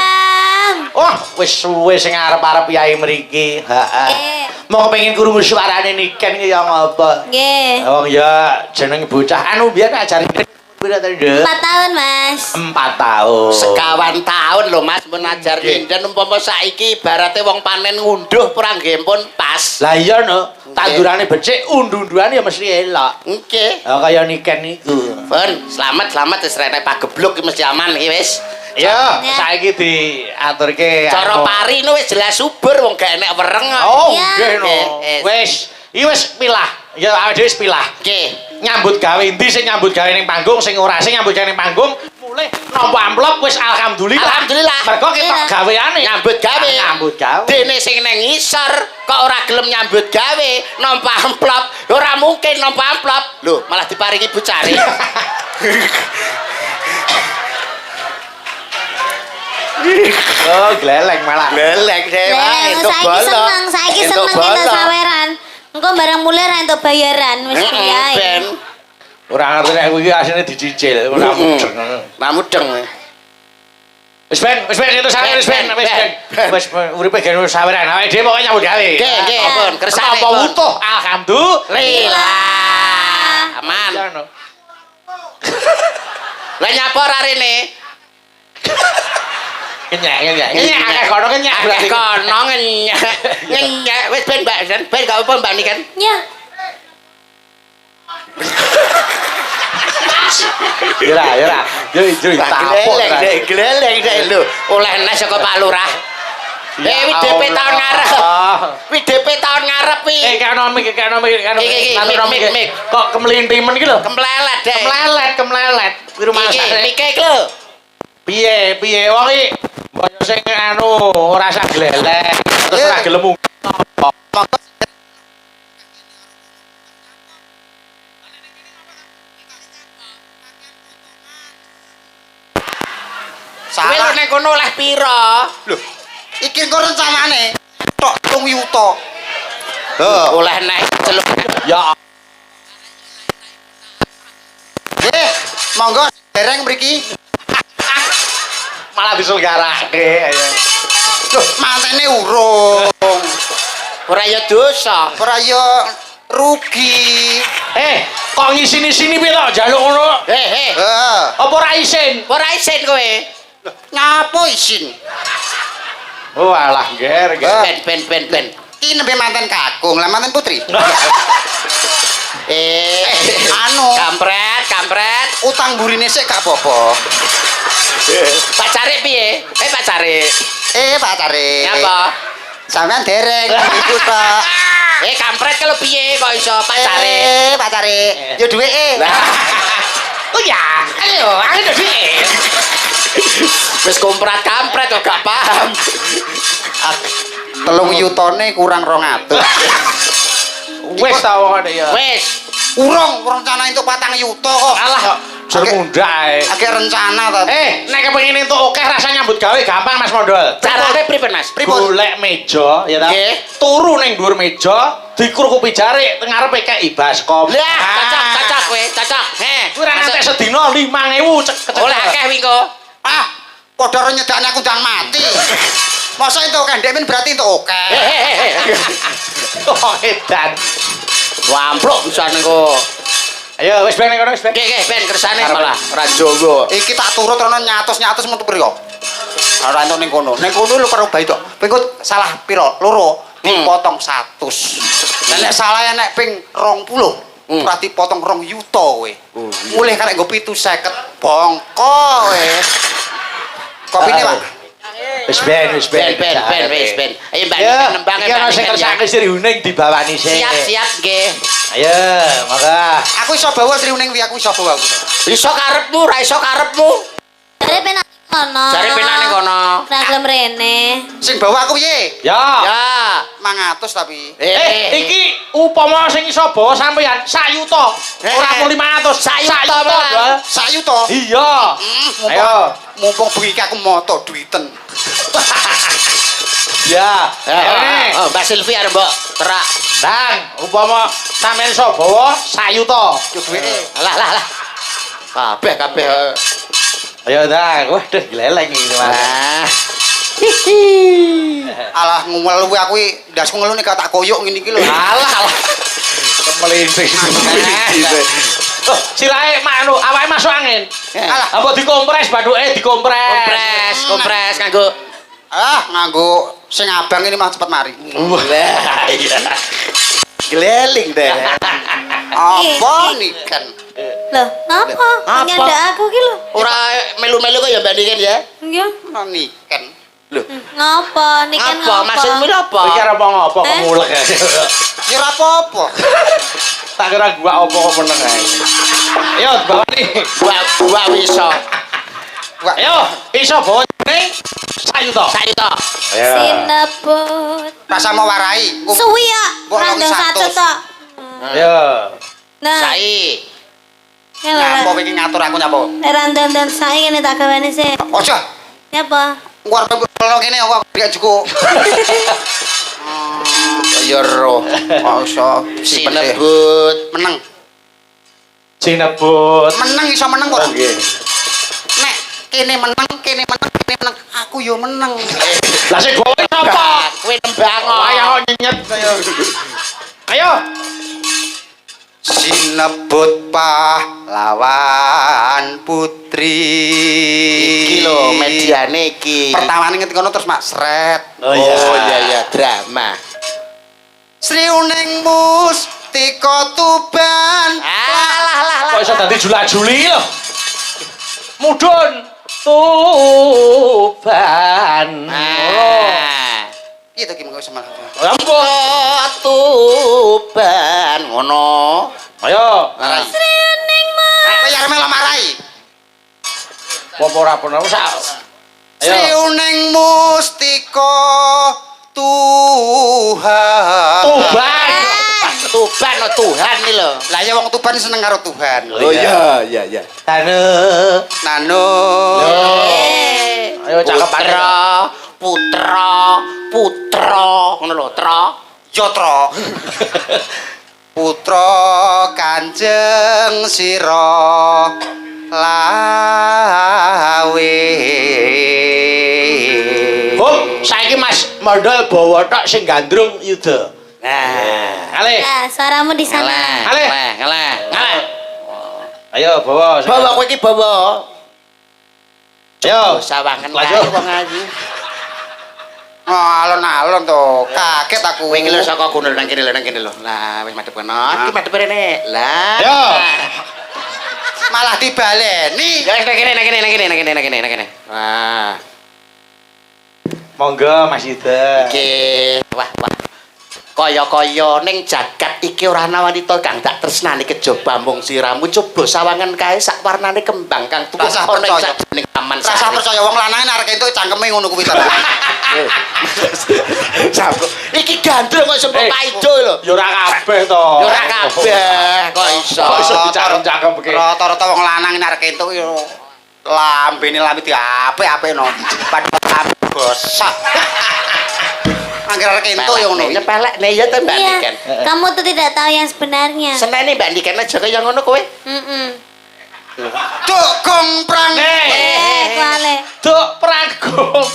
Oh, wis suwe sing arep-arep yai mriki. Heeh. Mau pengen krungu suarane Niken ki ya ngopo? Nggih. Wong ya jeneng bocah anu biyen ajari pira ta, Nduk? 4 tahun, Mas. 4 tahun. Sekawan tahun lho Mas mun ajar Nggih. nyinden umpama saiki ibarate wong panen ngunduh perang nggih pun pas. Lah iya no, tandurane becik, undu-unduane ya mesti elok. Nggih. Ya kaya niken niku. Pun, selamat wis rene pagebluk iki mesti aman iki wis. Ya, Ya. saiki diaturke Cara pari nu wis jelas subur wong gak enek wereng kok. Oh, Ya. nggih no. Nggih, Wis, iki wis pilah. Ya awake dhewe wis pilah. Nggih. Nyambut gawe endi sing nyambut gawe ning panggung, sing ora sing nyambut gawe ning panggung, mulih nampa amplop wis alhamdulillah. Alhamdulillah. Mergo ketok Iya. gaweane. Nyambut gawe. Nyambut gawe. Dene sing nang ngisor kok ora gelem nyambut gawe, nampa amplop. Ora mungkin nampa amplop. Lho, malah diparingi bucare. Oh, gleleng malah. Lelek Lah, saiki seneng kita saweran. Engko barang mulai ra entuk bayaran wis piye. Ben. Ora ngerti nek kowe iki asline dicicil, ora mudeng. Namudeng. Wis ben itu saweran wis ben. Wis uripe gen saweran. Awake dhewe pokoke nyambut gawe. Nggih, pun kersane Apa pun. utuh? Alhamdulillah. Aman. Ya, no. Lah nyapa ora rene? Kenyek. Akeh kono kenyek. Akeh kono ngenyek. Ngenyek wis ben Mbak, ben gak apa Mbak nikan. Ya. Ya. Gleleng dek lho. Oleh nes saka Pak Lurah. Wi DP tahun ngarep. Wi DP tahun ngarep wi. Ekonomi. Iki, mik. Kok kemelintimen iki lho. Kemplelet dek. Kemlelet. Kuwi rumah Iki sakit. mike iki lho. Piye wong iki mbok sing ora sak glelek. Terus ora gelem Kowe lho Salah. ning kono oleh pira? Lho, iki engko rencanane tok 3 yuta. Oleh nek celuk. ya Nggih, monggo dereng mriki. malah diselgarake ayo. Loh, mantene urung. Ora ya dosa. Ora ya rugi. Kok ngisini-sini piye to njaluk ngono? Heh. Heeh. Apa ora isin? Ora isin kowe. Ngapa isin? Oh alah ger. Ben. Iki nembe manten kakung, lah manten putri. Anu, Kampret. utang burine sik gak apa-apa. Pacare piye? Pacare. Pacare. Nyapa? Sampeyan dereng iku tok. Kampret kalau piye kok iso pacare? Pacare. Yo duweke. Oh ya, ayo duit. Wis komprat kampret kok gak paham. 3 yutane kurang 200. Wis ta wong ya. Wis. Urung rencana entuk 4 yuta kok. Alah kok jer Oke. mundak ae. Akeh rencana ta. Nek kepengin entuk akeh rasa nyambut gawe gampang Mas Mondol. Carane pripun Mas? Pripun? Golek meja ya ta. Nggih. Turu ning dhuwur meja, dikrukupi jarik teng ngarepe kei baskom. Lah, cocok kowe, cocok. Kuwi ra ngantek sedina 5.000 cek. Oleh akeh winko. Padha ora nyedakne aku ndang mati. Masa entuk kendek men berarti entuk akeh. Oh edan. Wamplok bisa niku. Ayo wis ben kono wis ben. Nggih, ben kersane malah ora jowo. Iki tak turut rono nyatus metu priyo. Ora entuk ning kono. Ning kono lho karo bae tok. Pengko salah pira? Loro. Dipotong 100. Lah nek salah nek ping 20. Ora dipotong 2 yuta kowe. Mulih karek nggo 750 bongko kowe. Kopine, Pak. Wis ben. Ben. Ayo Mbak Ya, nembang iki ana sing kersake Sri Huning dibawani sik. Siap nggih. Ayo, maka. Aku iso bawa Sri Uning aku iso bawa. Iso karepmu, ra iso karepmu. Jare penak kono. Jare penane kono. Ra gelem rene. Sing bawa aku piye? Ya. Ya. 500 tapi. Iki upama sing iso bawa sampeyan 1 yuta. Ora mung 500, 1 yuta. malah. 1 yuta. Iya. Ayo. Mumpung bengi iki aku moto duiten. Ya. Oh, Mbak Silvi arep mbok terak. Dan upama sampeyan iso bawa 1 yuta. Yo duweke. Lah. Kabeh. Ayo dah, waduh gleleng iki Mas. Nah. Alah ngumel kuwi aku ndasku ngelu nek tak koyok ngene iki lho. Alah. Melinting. Oh, sirahe manu, awake masuk angin. Alah. Apa dikompres baduke dikompres. Kompres kanggo Nganggo sing abang ini mah cepet mari. lah iya. Geleling deh. Apa niken? Loh, ngapa? Apa? Nyandak aku ki lho. Ora melu-melu kok ya bandingin ya. Iya. Niken. Lho, Ngapa? Niken apa maksudmu lho apa? Iki arep ngopo kok Eh? mulek ae. Ya ora apa-apa. Tak kira gua opo kok meneng ae. Ayo bawa nih. Gua iso. Ayo, iso bawa ning sayuta. Sayuta. Ayo. Sinebut. Rasa mau warai. Suwi ya. Mbok Randang longi 100. 1 tok. Ayo. Nah, Sai. Ngapa iki ngatur aku nyapa? randang dan sae ngene tak gawane sih. Ojo. Nyapa? Ngor kalau kene aku gak cukup. Ya roh. Kok iso Sinebut. meneng. Sinebut. Meneng iso meneng kok. Oke. Nek kene meneng, kene meneng, kene meneng. Aku yo meneng. Lah sing gowe sapa? Kowe nembang. Ayo nyenyet ayo. Ayo. Sinebut pahlawan putri. Iki lho mediane iki. Pertamane ngetik ngono terus mak sret. Oh iya drama. Sri Uning Mustika Tuban. Alah. Kok iso dadi jula-juli lho? Mudhun Tuban. Ah. Piye to ki mengko semal. Ampun. Tuban ngono. Ayo. Marai. Sri Uning Mas. Kowe ya melo marai. Apa ora pernah sak. Sri Ayo. Uning Mustika Tuhan. Tuban. Tuban no Tuhan iki lho. Lah ya wong Tuban seneng karo Tuhan. Oh, iya. Tane. Nano. Ayo cakep Putra ngono lho, tra. Yatra. Putra Kanjeng Sira Lawe. Hop, saiki Mas Mandal bawa tok sing gandrung yuda. Nah, Ale. Nah, suaramu di sana. Ale. ngalah. Ayo bawa. Bawa kowe iki bawa. Ayo. Sawangen Lanjut. kae wong ayu. Oh, alon-alon to. Kaget aku. Kowe ngelur saka gunung nang kene lho. Lah wis madhep kono. Iki madhep rene. Lah. Ayo. Malah dibaleni. Ya wis nang kene. Wah. Monggo Mas Yuda. Iki wah. Kaya-kaya ning jagat iki ora ana wanita kang tak tresnani kejaba mung siramu. Coba sawangan kae sak warnane kembang kang tuku Rasa ana ing percaya. sajroning taman Rasa sari. percaya wong lanang arek entuk cangkeme ngono kuwi to. Sabuk. Iki gandrung kok sempet paido lho. Ya ora kabeh to. Ya ora kabeh kok iso. Kok iso dicakep-cakep iki. Rata-rata wong lanang arek entuk yo lambene lambe diapik-apik no. Padahal bosak. Angger arek entuk yo ngono. Nyepelek ne ya Mbak Iya, Niken. kamu tuh tidak tahu yang sebenarnya. Senene Mbak Niken aja kaya ngono kowe. Duk gong prang. Kuale. Duk pranggung.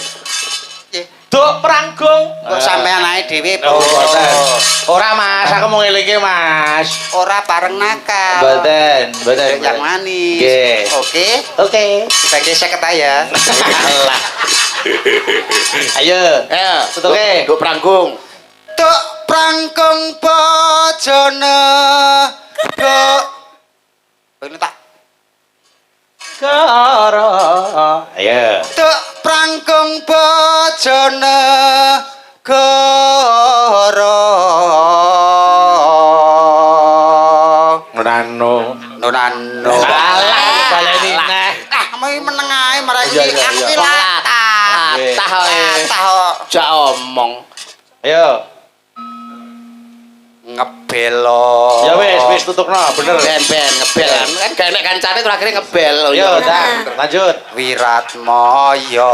Duk pranggung. Kok sampean ae dhewe Oh, boten. Ora Mas, aku mau ngelingi Mas. ora bareng nakal. Boten. Yang manis. Nggih. Oke. Oke. Bagi 50 ya. Allah. Ayo. Ayo, Tutuke. Nduk pranggung. Duk pranggung bojone. Duk. Ini tak. Karo. Ayo. Duk pranggung bojone. Goro. Nano. Nonano. Alah, baleni neh. Ah, mau meneng ae marang Iya, iki iya, aku iya. ki latah. Latah ae. Latah kok. Jak omong. Ayo. Ngebelo. Ya wis tutukno, bener. Ben ngebel kan gak enek kancane terakhir ngebel. Yo, dah, lanjut. Wiratmaya.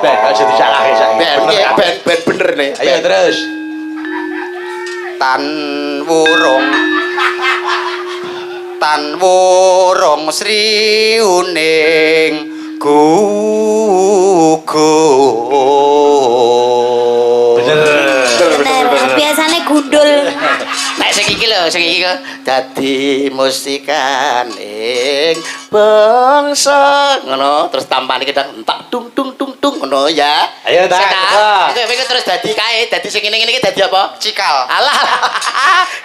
Ben aja disalahke saiki. Ben Bener, kan? ben bener nih. Ayo terus. Tan wurung Sri Uning gugur. Bener. Bener, biasanya gundul. Nek sing iki lho sing iki kok dadi mustikaning bangsa ngono terus tampane kita entak dung dung dung dung ngono ya. Ayo tak. Iki terus dadi kae dadi sing ngene iki dadi apa? Cikal. Alah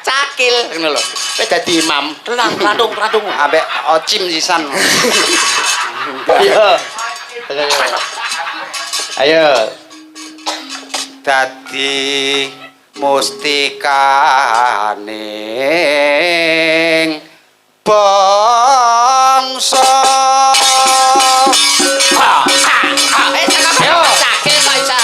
cakil ngono lho. Kowe dadi imam. Landung Ambek ocim sisan. Ayo. Ayo. Dadi mustikaning bangsa. Ayo cakil kok isa.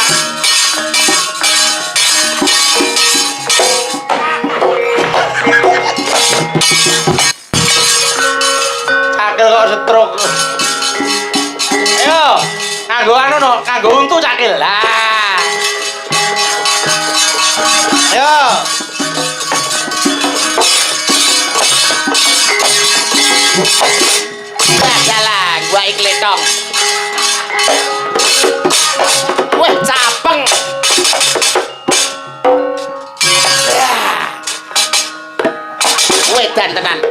Cakil kok stroke. Ayo, nganggo anu no, nganggo untu cakil. Lah. Ayo. Jalan, gua ikletong. Wah, capeng. Wedan tenan.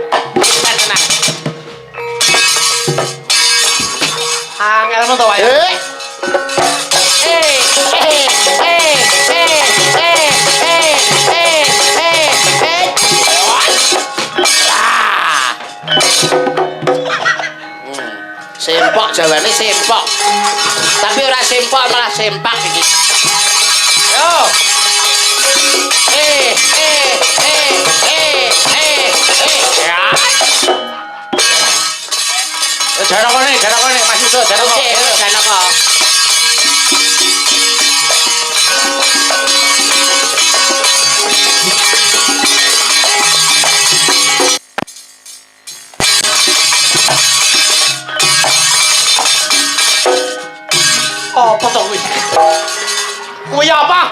Angelmu to wae. Sempok jawane sempok. Tapi ora sempok malah sempak iki. Yo. Ya. Jarak kene, Mas Yudo, jarak kene. Jarak kok. Apa to kuwi? Kuwi apa?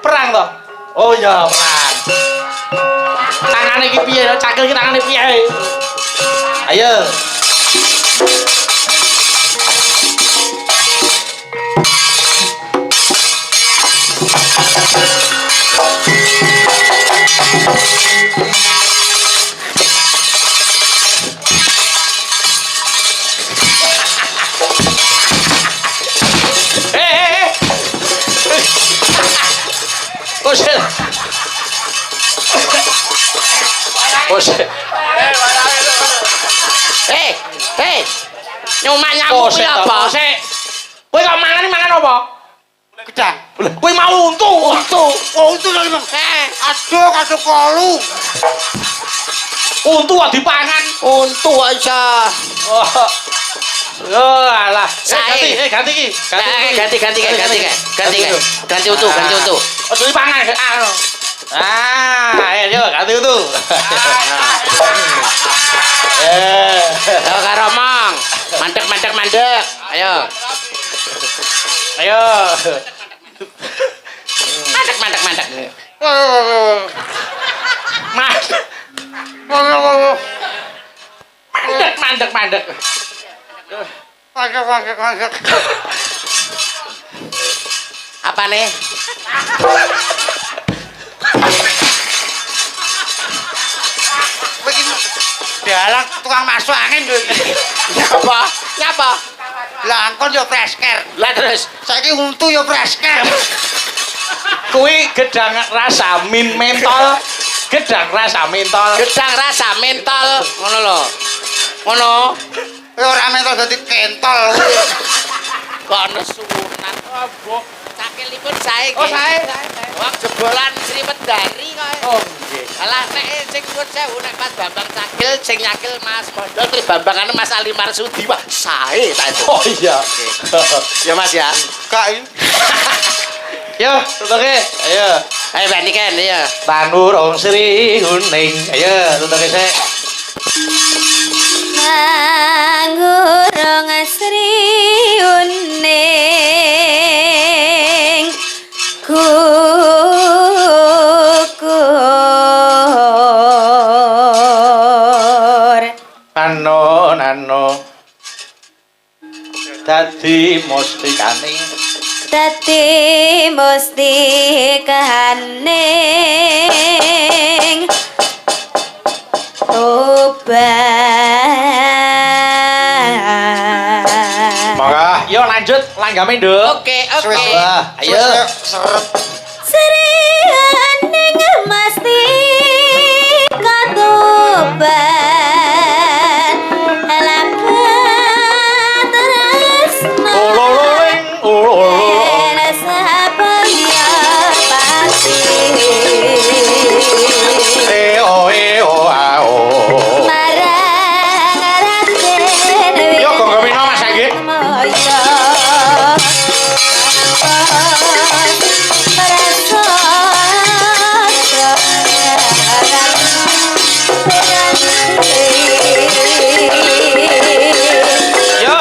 Perang to? Oh iya, perang. Tangane iki piye? Cakil iki tangane piye? Ayo. Koset. Nyumak-nyamuk kuwi apa? Kowe kok mangan apa? Gedang. Kowe mau untu. Oh, untu lho, Bang. Aduh, kasuk kolu. Untu kok dipangan. Untu kok iso. Oh, alah. Ganti iki. Ganti untu. Ojo dipangan. Ayo ganti untu. Ayo karo mong. Mandek. Ayo. Mandek. Mandek. Apa nih? Begini. Dalang tukang masuk angin lho. Nyapa? Lah angkon yo presker. Lah terus Saiki untu yo presker. Kuwi gedang rasa mentol. Gedang rasa mentol. ngono lho. Ngono. Ora mentol dadi kentol. Kok ana sunat opo? Cakilipun sae. Oh, sae. Wong jebolan Sri Wedari kok. Oh, nggih. Alah nek sing nuwun sewu nek Mas Bambang Cakil sing nyakil Mas Mondo Tri Bambangane Mas Ali Marsudi wah sae ta itu. Oh iya. Ya Mas ya. Kak ini. Yo, tutuke. Ayo. Ayo bandikan ya. Tanurung Sri Huning. Ayo, tutuke sik. Ngurung Sri Uning gugur Nano. dadi mustikaning dadi mustikaning tobat. Monggo yo lanjut langgame nduk Oke. ayo Srianing mesti katoban alabat tresno ulululing ulululing sapaya pati ao marang raden yo gonggomino Mas Anggi moyo yo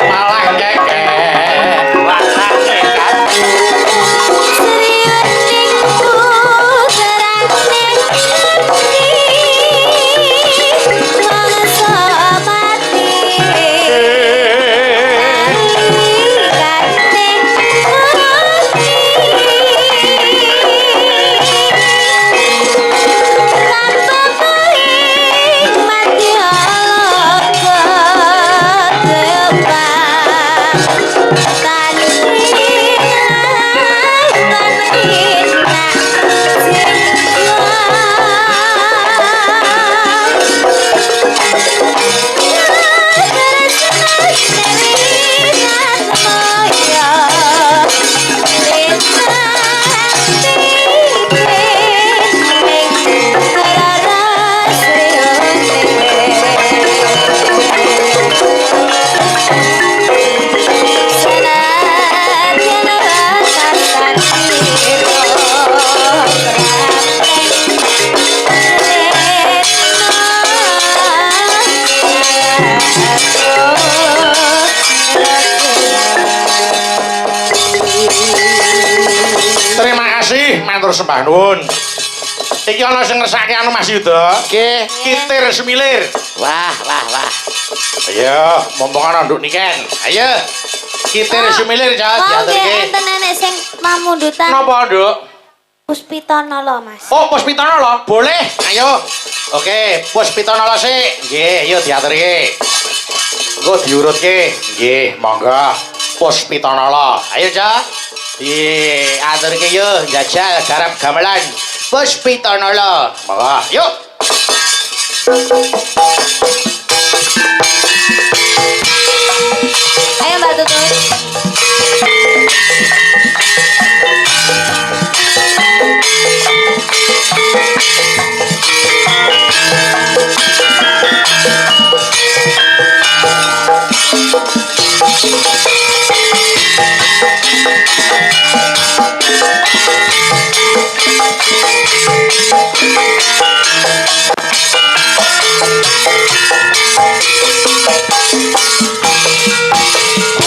malah keket malah keket terima kasih matur sembah nuwun iki ana sing ngersake anu Mas Yuda Nggih. kitir semilir Wah. ayo mumpung ana nduk niken ayo kitir semilir Jat Mau nggih diaturke enten nenek sing mamundutan napa nduk Puspitono lho Mas. oh Puspitono lho boleh ayo oke Puspitono lho sik nggih ayo diaturke engko diurutke nggih monggo Puspitono lho ayo Jat diaturke yo jajal garap gamelan Puspitono lho monggo yuk Ayo Mbak Tutut.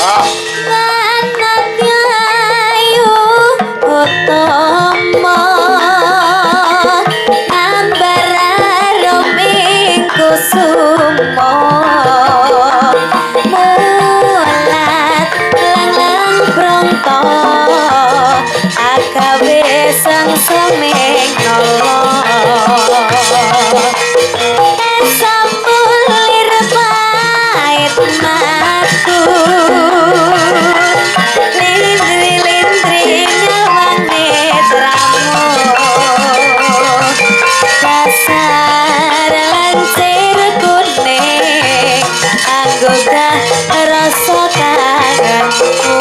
ah Manatnya ayu utama ngambar aroming kusumo mulat lang-lang pronto agawe sang semeng sambulir pait matu lindri-lindri nyawang netramu dasar lancir kuning anggota rasa tanganku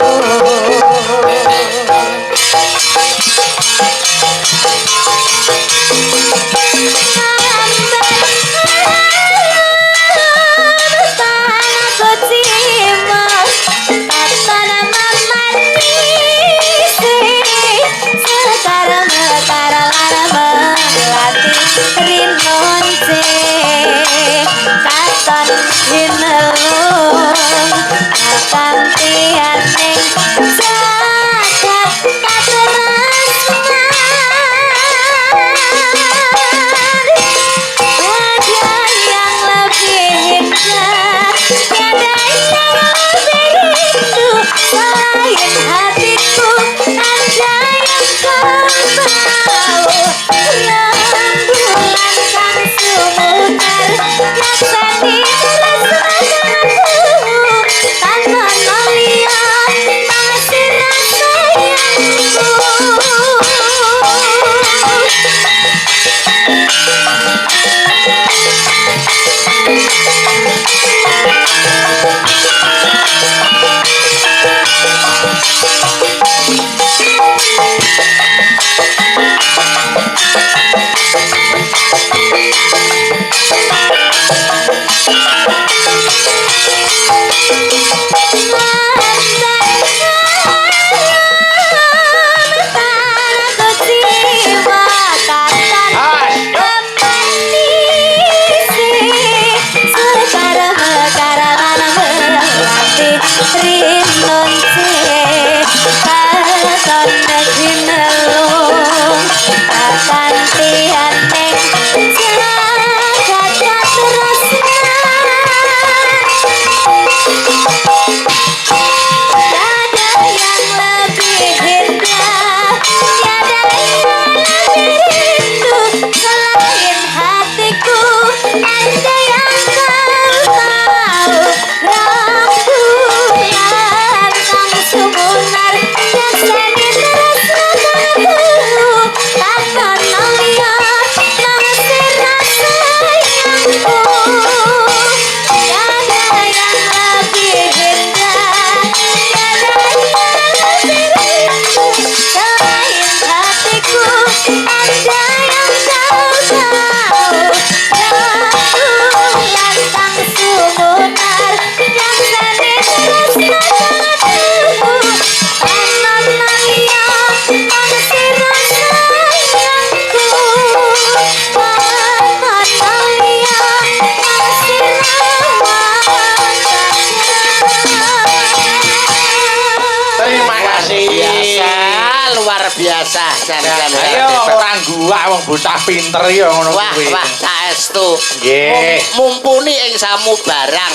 biasa jan-jan. Ayo orang gua wong bocah pinter ya ngono kuwi. Wah, saestu. Nggih. Mumpuni ing samu barang.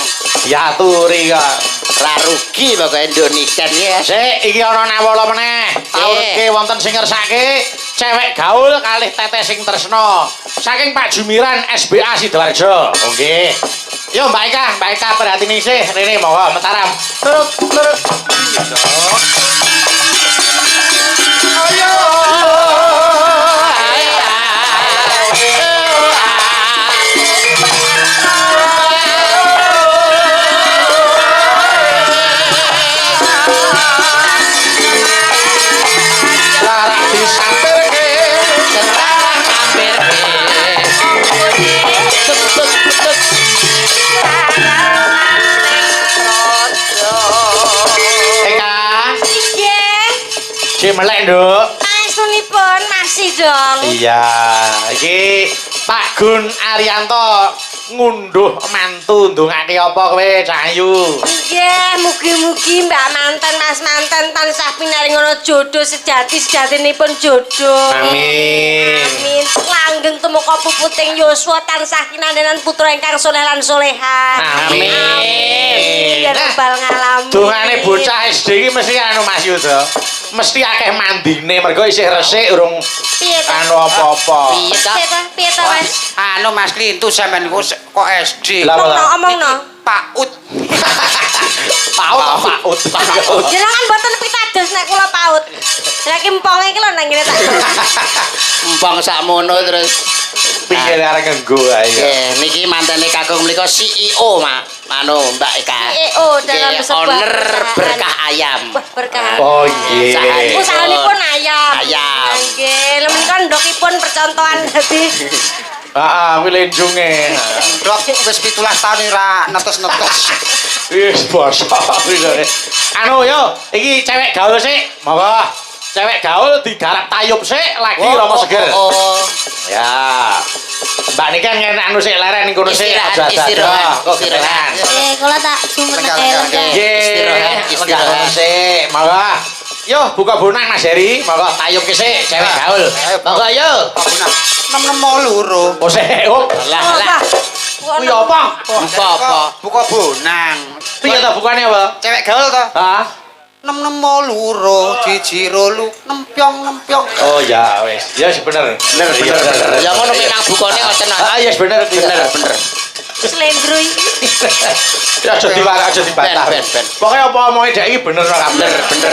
Diaturi kok. Ra rugi pokoke Indonesia ya. Sik, iki ana nawala meneh. Taurke wonten sing ngersake cewek gaul kalih teteh sing tresna. Saking Pak Jumiran SBA Sidoarjo. Oh nggih. Yo Mbak Eka perhatine sih rene monggo mentaram. Truk. Ayo. Melek, Nduk. Pangasunipun masih dong. Iya, iki Pak Gun Arianto ngunduh mantu ndongake apa kowe Cahayu? Nggih, mugi-mugi Mbak manten Mas manten tansah pinaringono jodoh sejati-sejatinipun jodoh. Amin. Amin. Langgeng tumeka puputing yuswa tansah kinandenan putra ingkang saleh lan salehah. Amin. Ya rabbal ngalamin. Dongane bocah SD iki mesti anu Mas Yuda. Mesti akeh mandine mergo isih resik urung Piye to? anu apa-apa. Piye to, Mas? Anu Mas Klintu sampean kok SD. Lah, apa? Omongno. Paut. Paut. Jenengan mboten pitados nek kula paut. Lah ki emponge iki lho nang ngene tak. Empong sakmono terus Pikir arek nggo ae. nggih niki mantene kakung mlika CEO anu Mbak Eka. CEO dalam Nggih, sebuah owner perusahaan. berkah ayam. Wah, berkah. Oh nggih. Usahanipun ayam. Ayam. Nggih, lha menika ndokipun percontohan dadi Heeh, kuwi lenjunge. Dok wis 17 tahun ora netes-netes. Wis bosok kuwi. Anu yo, iki cewek gaul sik. Monggo. Cewek gaul digarap tayub sik lagi romo seger. Oh. Ya. Mbak niki kan ngene anu sik leren ning kono sik aja Istirahat. Kok istirahat. kula tak jumeneng Nggih, istirahat sik. Monggo. Yo buka bonak Mas Heri, monggo tayub ki sik cewek gaul. Monggo yo. Nem-nemo loro. Oh sik. Oh, Lah. kuwi apa? Apa? Buka bonang. Piye ta bukane apa? Cewek gaul to? Hah? Nem-nemo loro, siji rolu, nempyong. Oh ya wis. Ya wis bener. Bener. Ya ngono memang bukane ngoten. Ah ya bener. Bener. slendroy. Ya aja diwarak aja dibantah. Ben. Pokoke apa omonge dek iki bener ora bener. Bener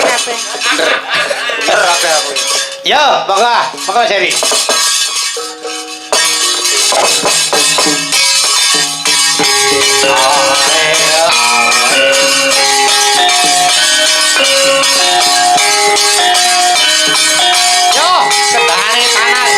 kabeh aku. Ya, monggo Seri. Yo, kendangane tangan.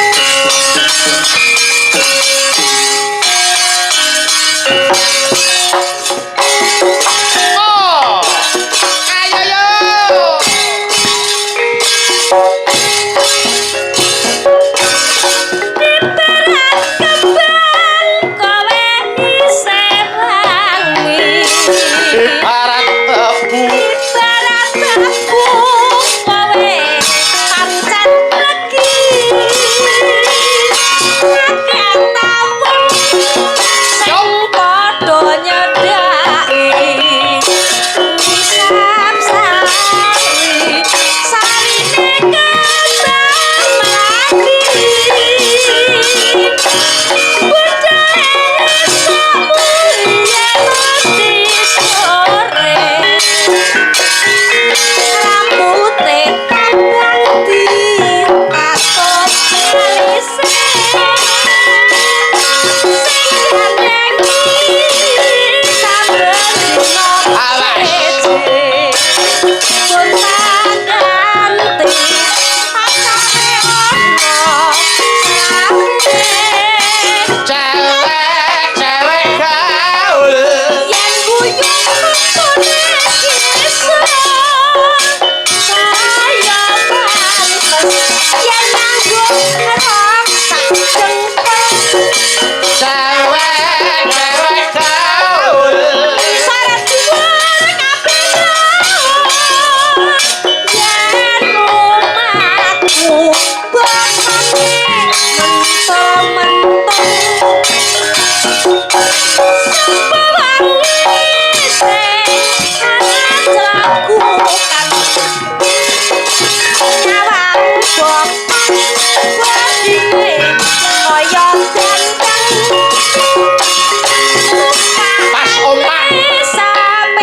Pas ompak.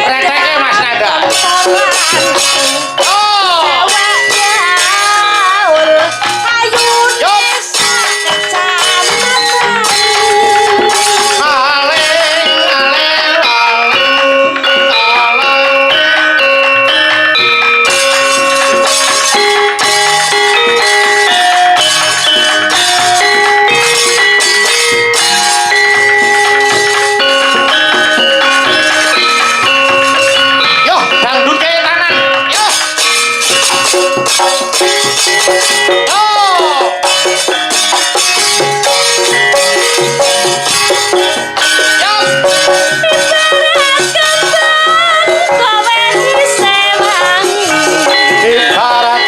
Reteke Mas Nanda. Oh. Yo, dangdut ke tangan. Yo. Ibarat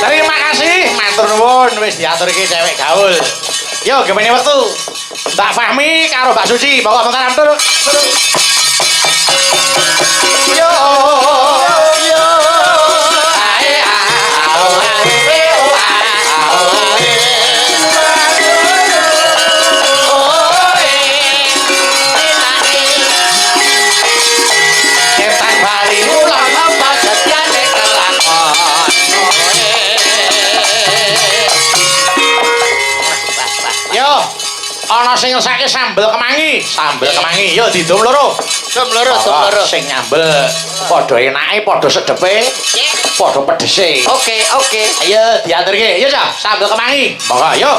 Terima kasih, matur nuwun wis diaturke cewek gaul. Yo, gemene wektu. Mbak Fahmi karo Mbak Suci, bawa bentar atur. Yo. Yo. Ae au ae au ae. Ketan bali ulang apa setiane kelakon. Yo, ana sing ngesake sambel kemangi. Sambel kemangi, yo didum loro. Dom loro, dom loro. Sing nyambel padha enake, padha sedepe, padha pedese. Oke, oke. Ayo diaturke. Yo, Cak, sambel kemangi. Monggo, yo.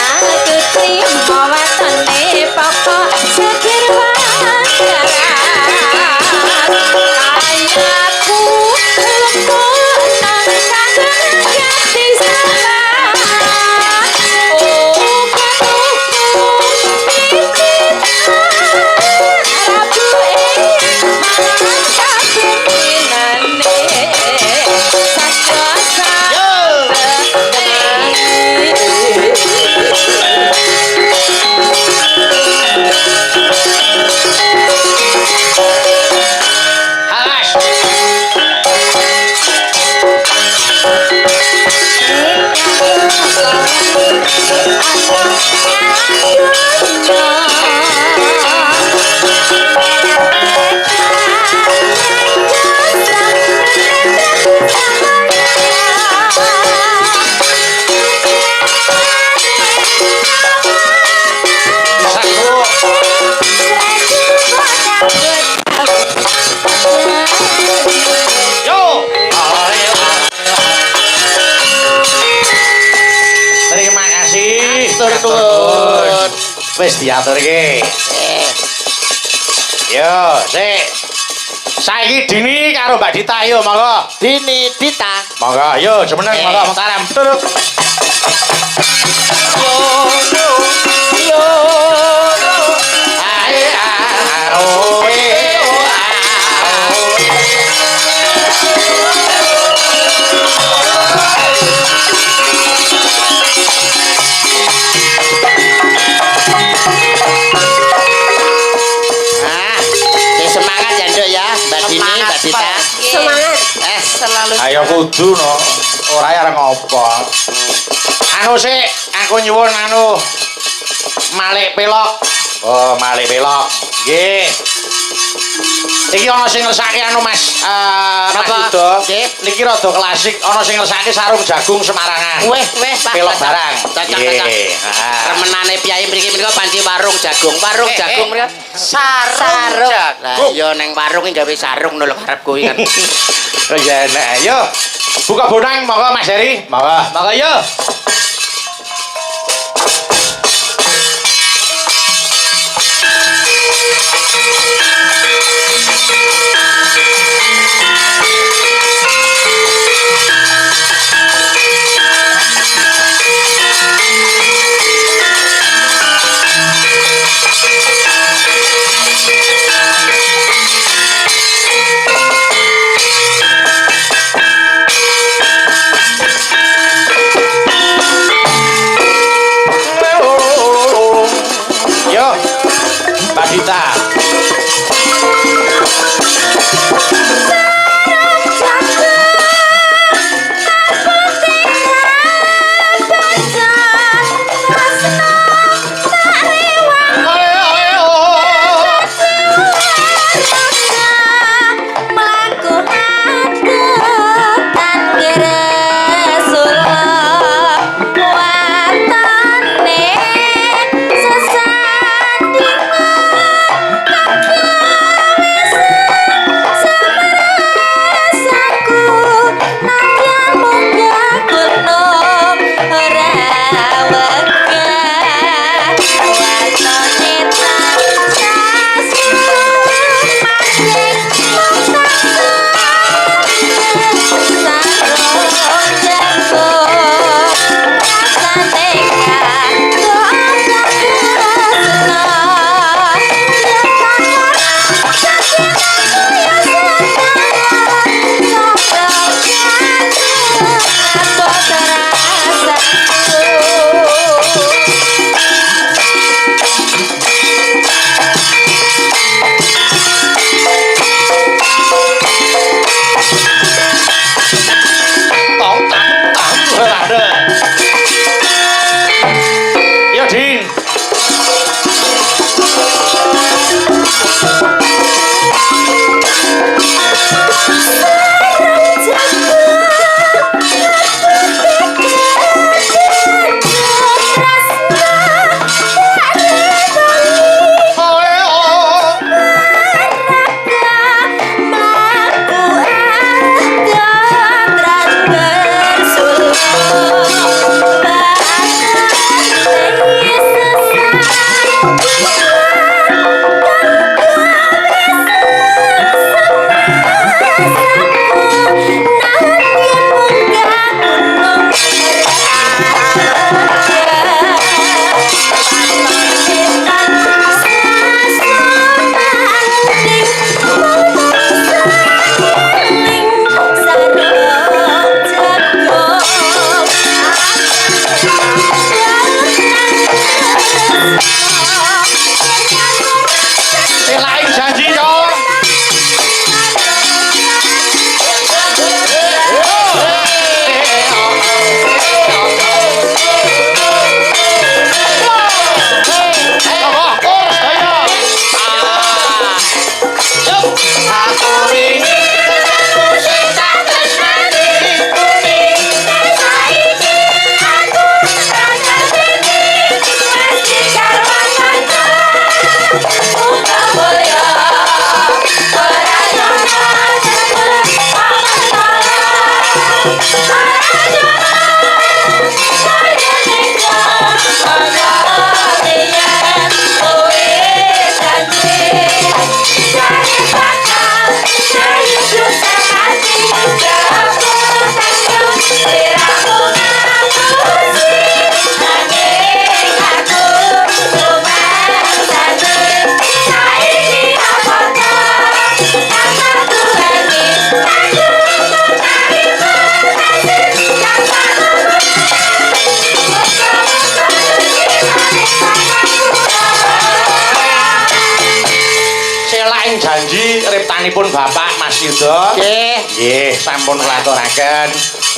Aku trimo wetone pokok sekir wajaran. Ayaku lemuk nang kangen jati salah. Oh ketuku pimpinan Rabu malam kapinginane sajosa. Alas. Satu. Yo. Terima kasih. Atur nuwun. Wis diaturke. Yo, sik. Saiki Dini karo Mbak Dita yo monggo. Dini Dita. Monggo, yo jemeneng monggo mentaram. Turut. Yo. Ae oh eh oh Semangat ya Nduk ya, Mbak Dini, Mbak Dita. Semangat. Selalu. ayo kudu no. Ora ya arep ngopo. Anu sik, aku nyuwun anu Malik Pelok. Oh, Malik Pelok. Nggih. Iki ana sing ngersake anu Mas Napa? Yudo. Nggih. Niki rada klasik, ana sing ngersake sarung jagung Semarangan. Weh, Pak. Pelok barang. Cocok. Nggih. Ha. Remenane piyai mriki menika panci warung jagung. Warung jagung menika Sarung. Lah iya ning warung iki gawe sarung lho karep kuwi kan. Oh ya enak. Yo. Buka bonang monggo Mas Heri. Monggo. Monggo yo. Selaing janji riptanipun Bapak Mas Yuda. Nggih, sampun kula aturaken.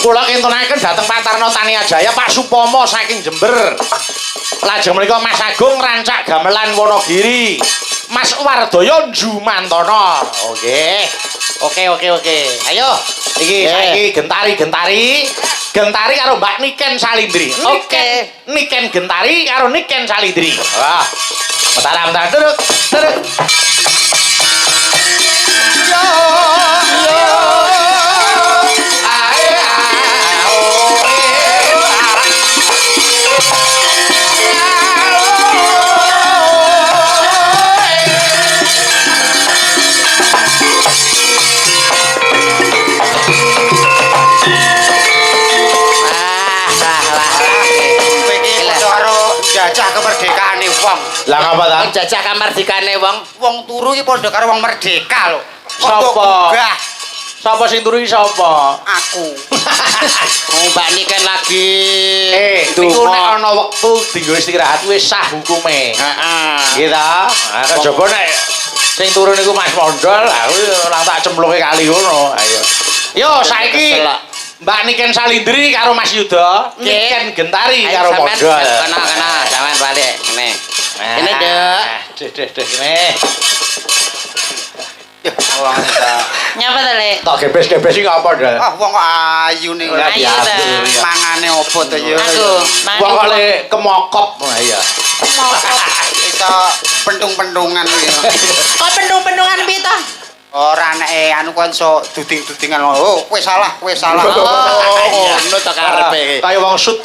Kula kintunaken dhateng Patarna Tani Jaya Pak Supomo saking Jember. Lajeng menika Mas Agung rancak gamelan Wonogiri. Mas Wardaya Jumantana. Nggih. Oke. Ayo, iki saiki gentari karo Mbak Niken Salindri. Oke. Niken Gentari karo Niken Salindri. Wah. Mataram terus. Jajah kemerdekaane wong. Lah ngapa ta? Jajah kamardikane wong. Wong turu iki padha karo wong merdeka lho. Sapa? Sapa sing turu iki sapa? Aku. Oh, Mbak Niken lagi. Niku nek ana wektu dienggo istirahat wis sah hukume. Heeh. Nggih ta? Nah, kejaba nek sing turu niku Mas Mondol, aku ora tak cemplunge kali ngono. Ayo. Yo saiki Mbak Niken Salindri karo Mas Yuda, Niken Gentari karo Mondol. Kena, sampean balik. Ngene. Ini, Dek. Dek, ngene. Wong ta. Nyapa to, Lek? Tak gebes-gebes iki apa, Dek? Ah, wong kok ayu ning Ora Ayu ta. diatur. mangane opo to ya? Aku, Wong kok le kemokop. Nah iya. Iso pentung-pentungan iki. Kok pendung-pendungan piye to? Ora nek anu kon iso duding-dudingan. Oh, kowe salah. Oh, ngono to karepe. Kaya wong shoot.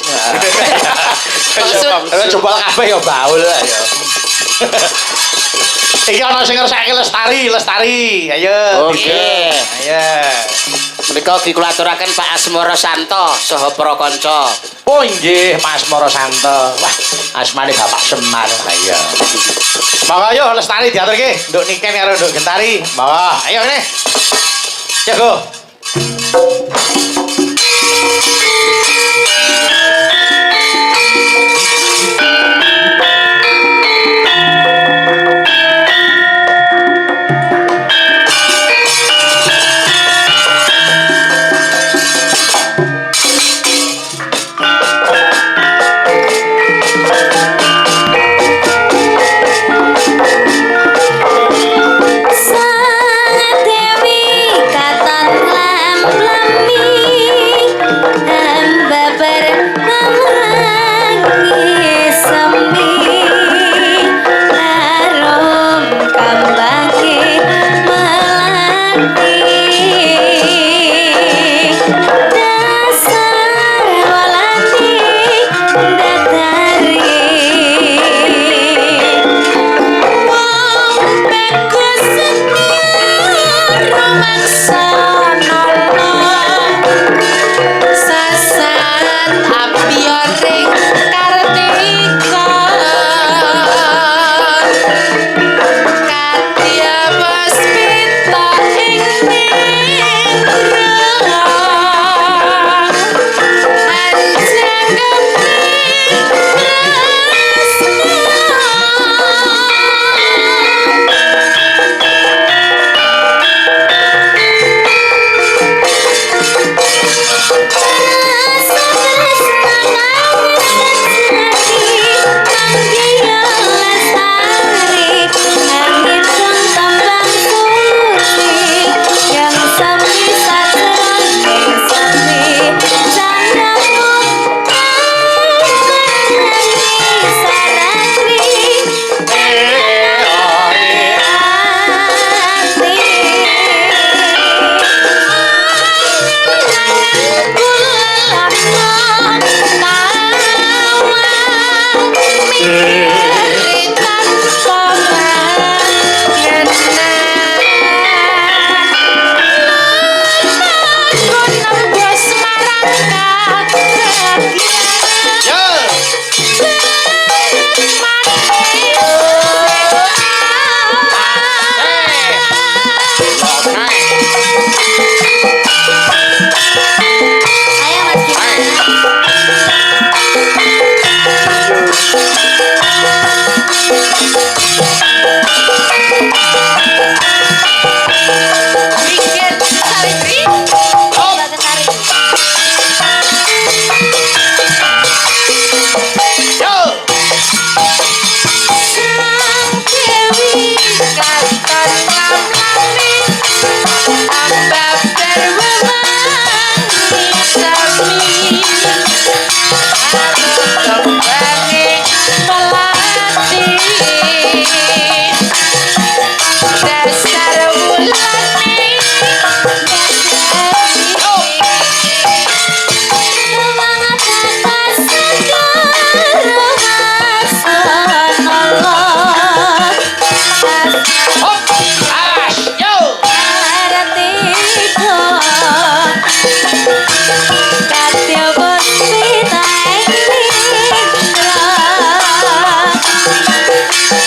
Coba kabeh ya baul ya. Iki ana sing ngersake Lestari. Ayo. Oke. Ayo. Menika kula aturaken Pak Asmara Santo saha para kanca. Oh nggih, Mas Moro Santo. Wah, asmane Bapak Semar. Ayo. Monggo ayo Lestari diaturke, nduk Niken karo nduk Gentari. Monggo, ayo ngene. Jago. Sang Dewi katon lam-lami Dikit Sawitri. Mbak Sari. Yo. Sang Dewi katon lamlami ambab berwewangi sami kembali melati dasar wulane Semangat atas segala Allah. Hop. Awas. Yo. Artiku katya bukti taing nindra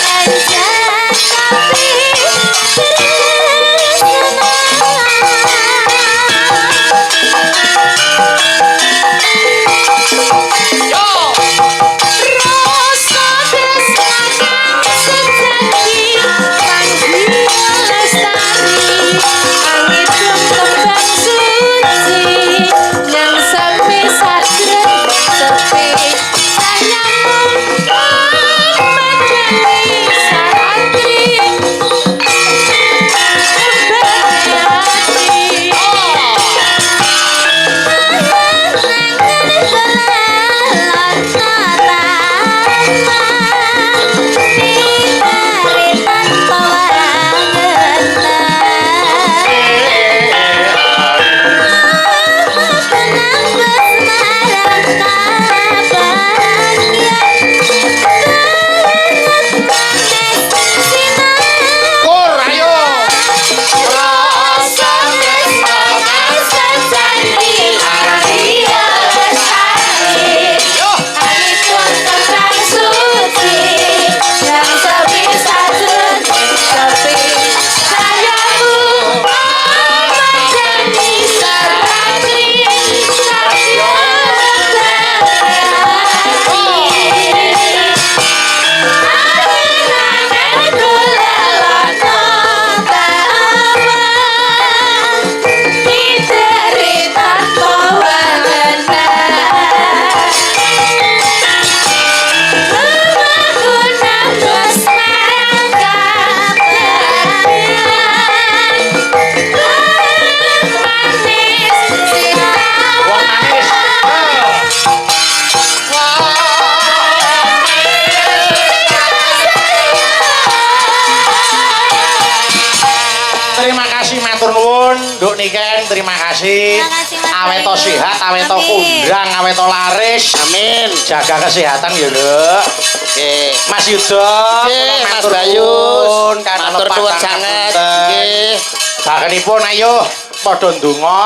Anjan tapi Yo. rasa tresnanang sejati panggil lestari angin tembang suci yang sepi sadren sepi sayangmu menjadi sarantri berhati Kur ayo. rasa tresnanang sejati panggil lestari Yo. Angin tembang suci yang sepi sadren sepi sayangmu menjadi sarantri karya Wong manis. Terima kasih matur nuwun, Nduk Niken, terima kasih. Terima kasih, Mas Aweto Bayu. sehat, aweto Amin. kundang, aweto laris. Amin. Jaga kesehatan ya, Nduk. Nggih. Mas Yudo, Nggih, Mas matur Bayu. nuwun, karena Matur lepas nuwun tangan sanget. punten. Nggih. Sakenipun ayo padha ndonga.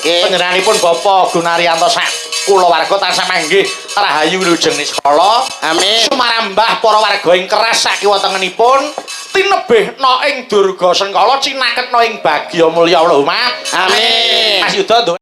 Nggih. Panjenenganipun Bapak Gunaryanto sak kulawarga tansah manggih rahayu wilujeng niskala. Amin. Sumarambah para warga ing keras sakiwa tengenipun tinebihna ing durga sengkala cinaketna ing bagya mulya Allahumma. Amin. Mas Yuda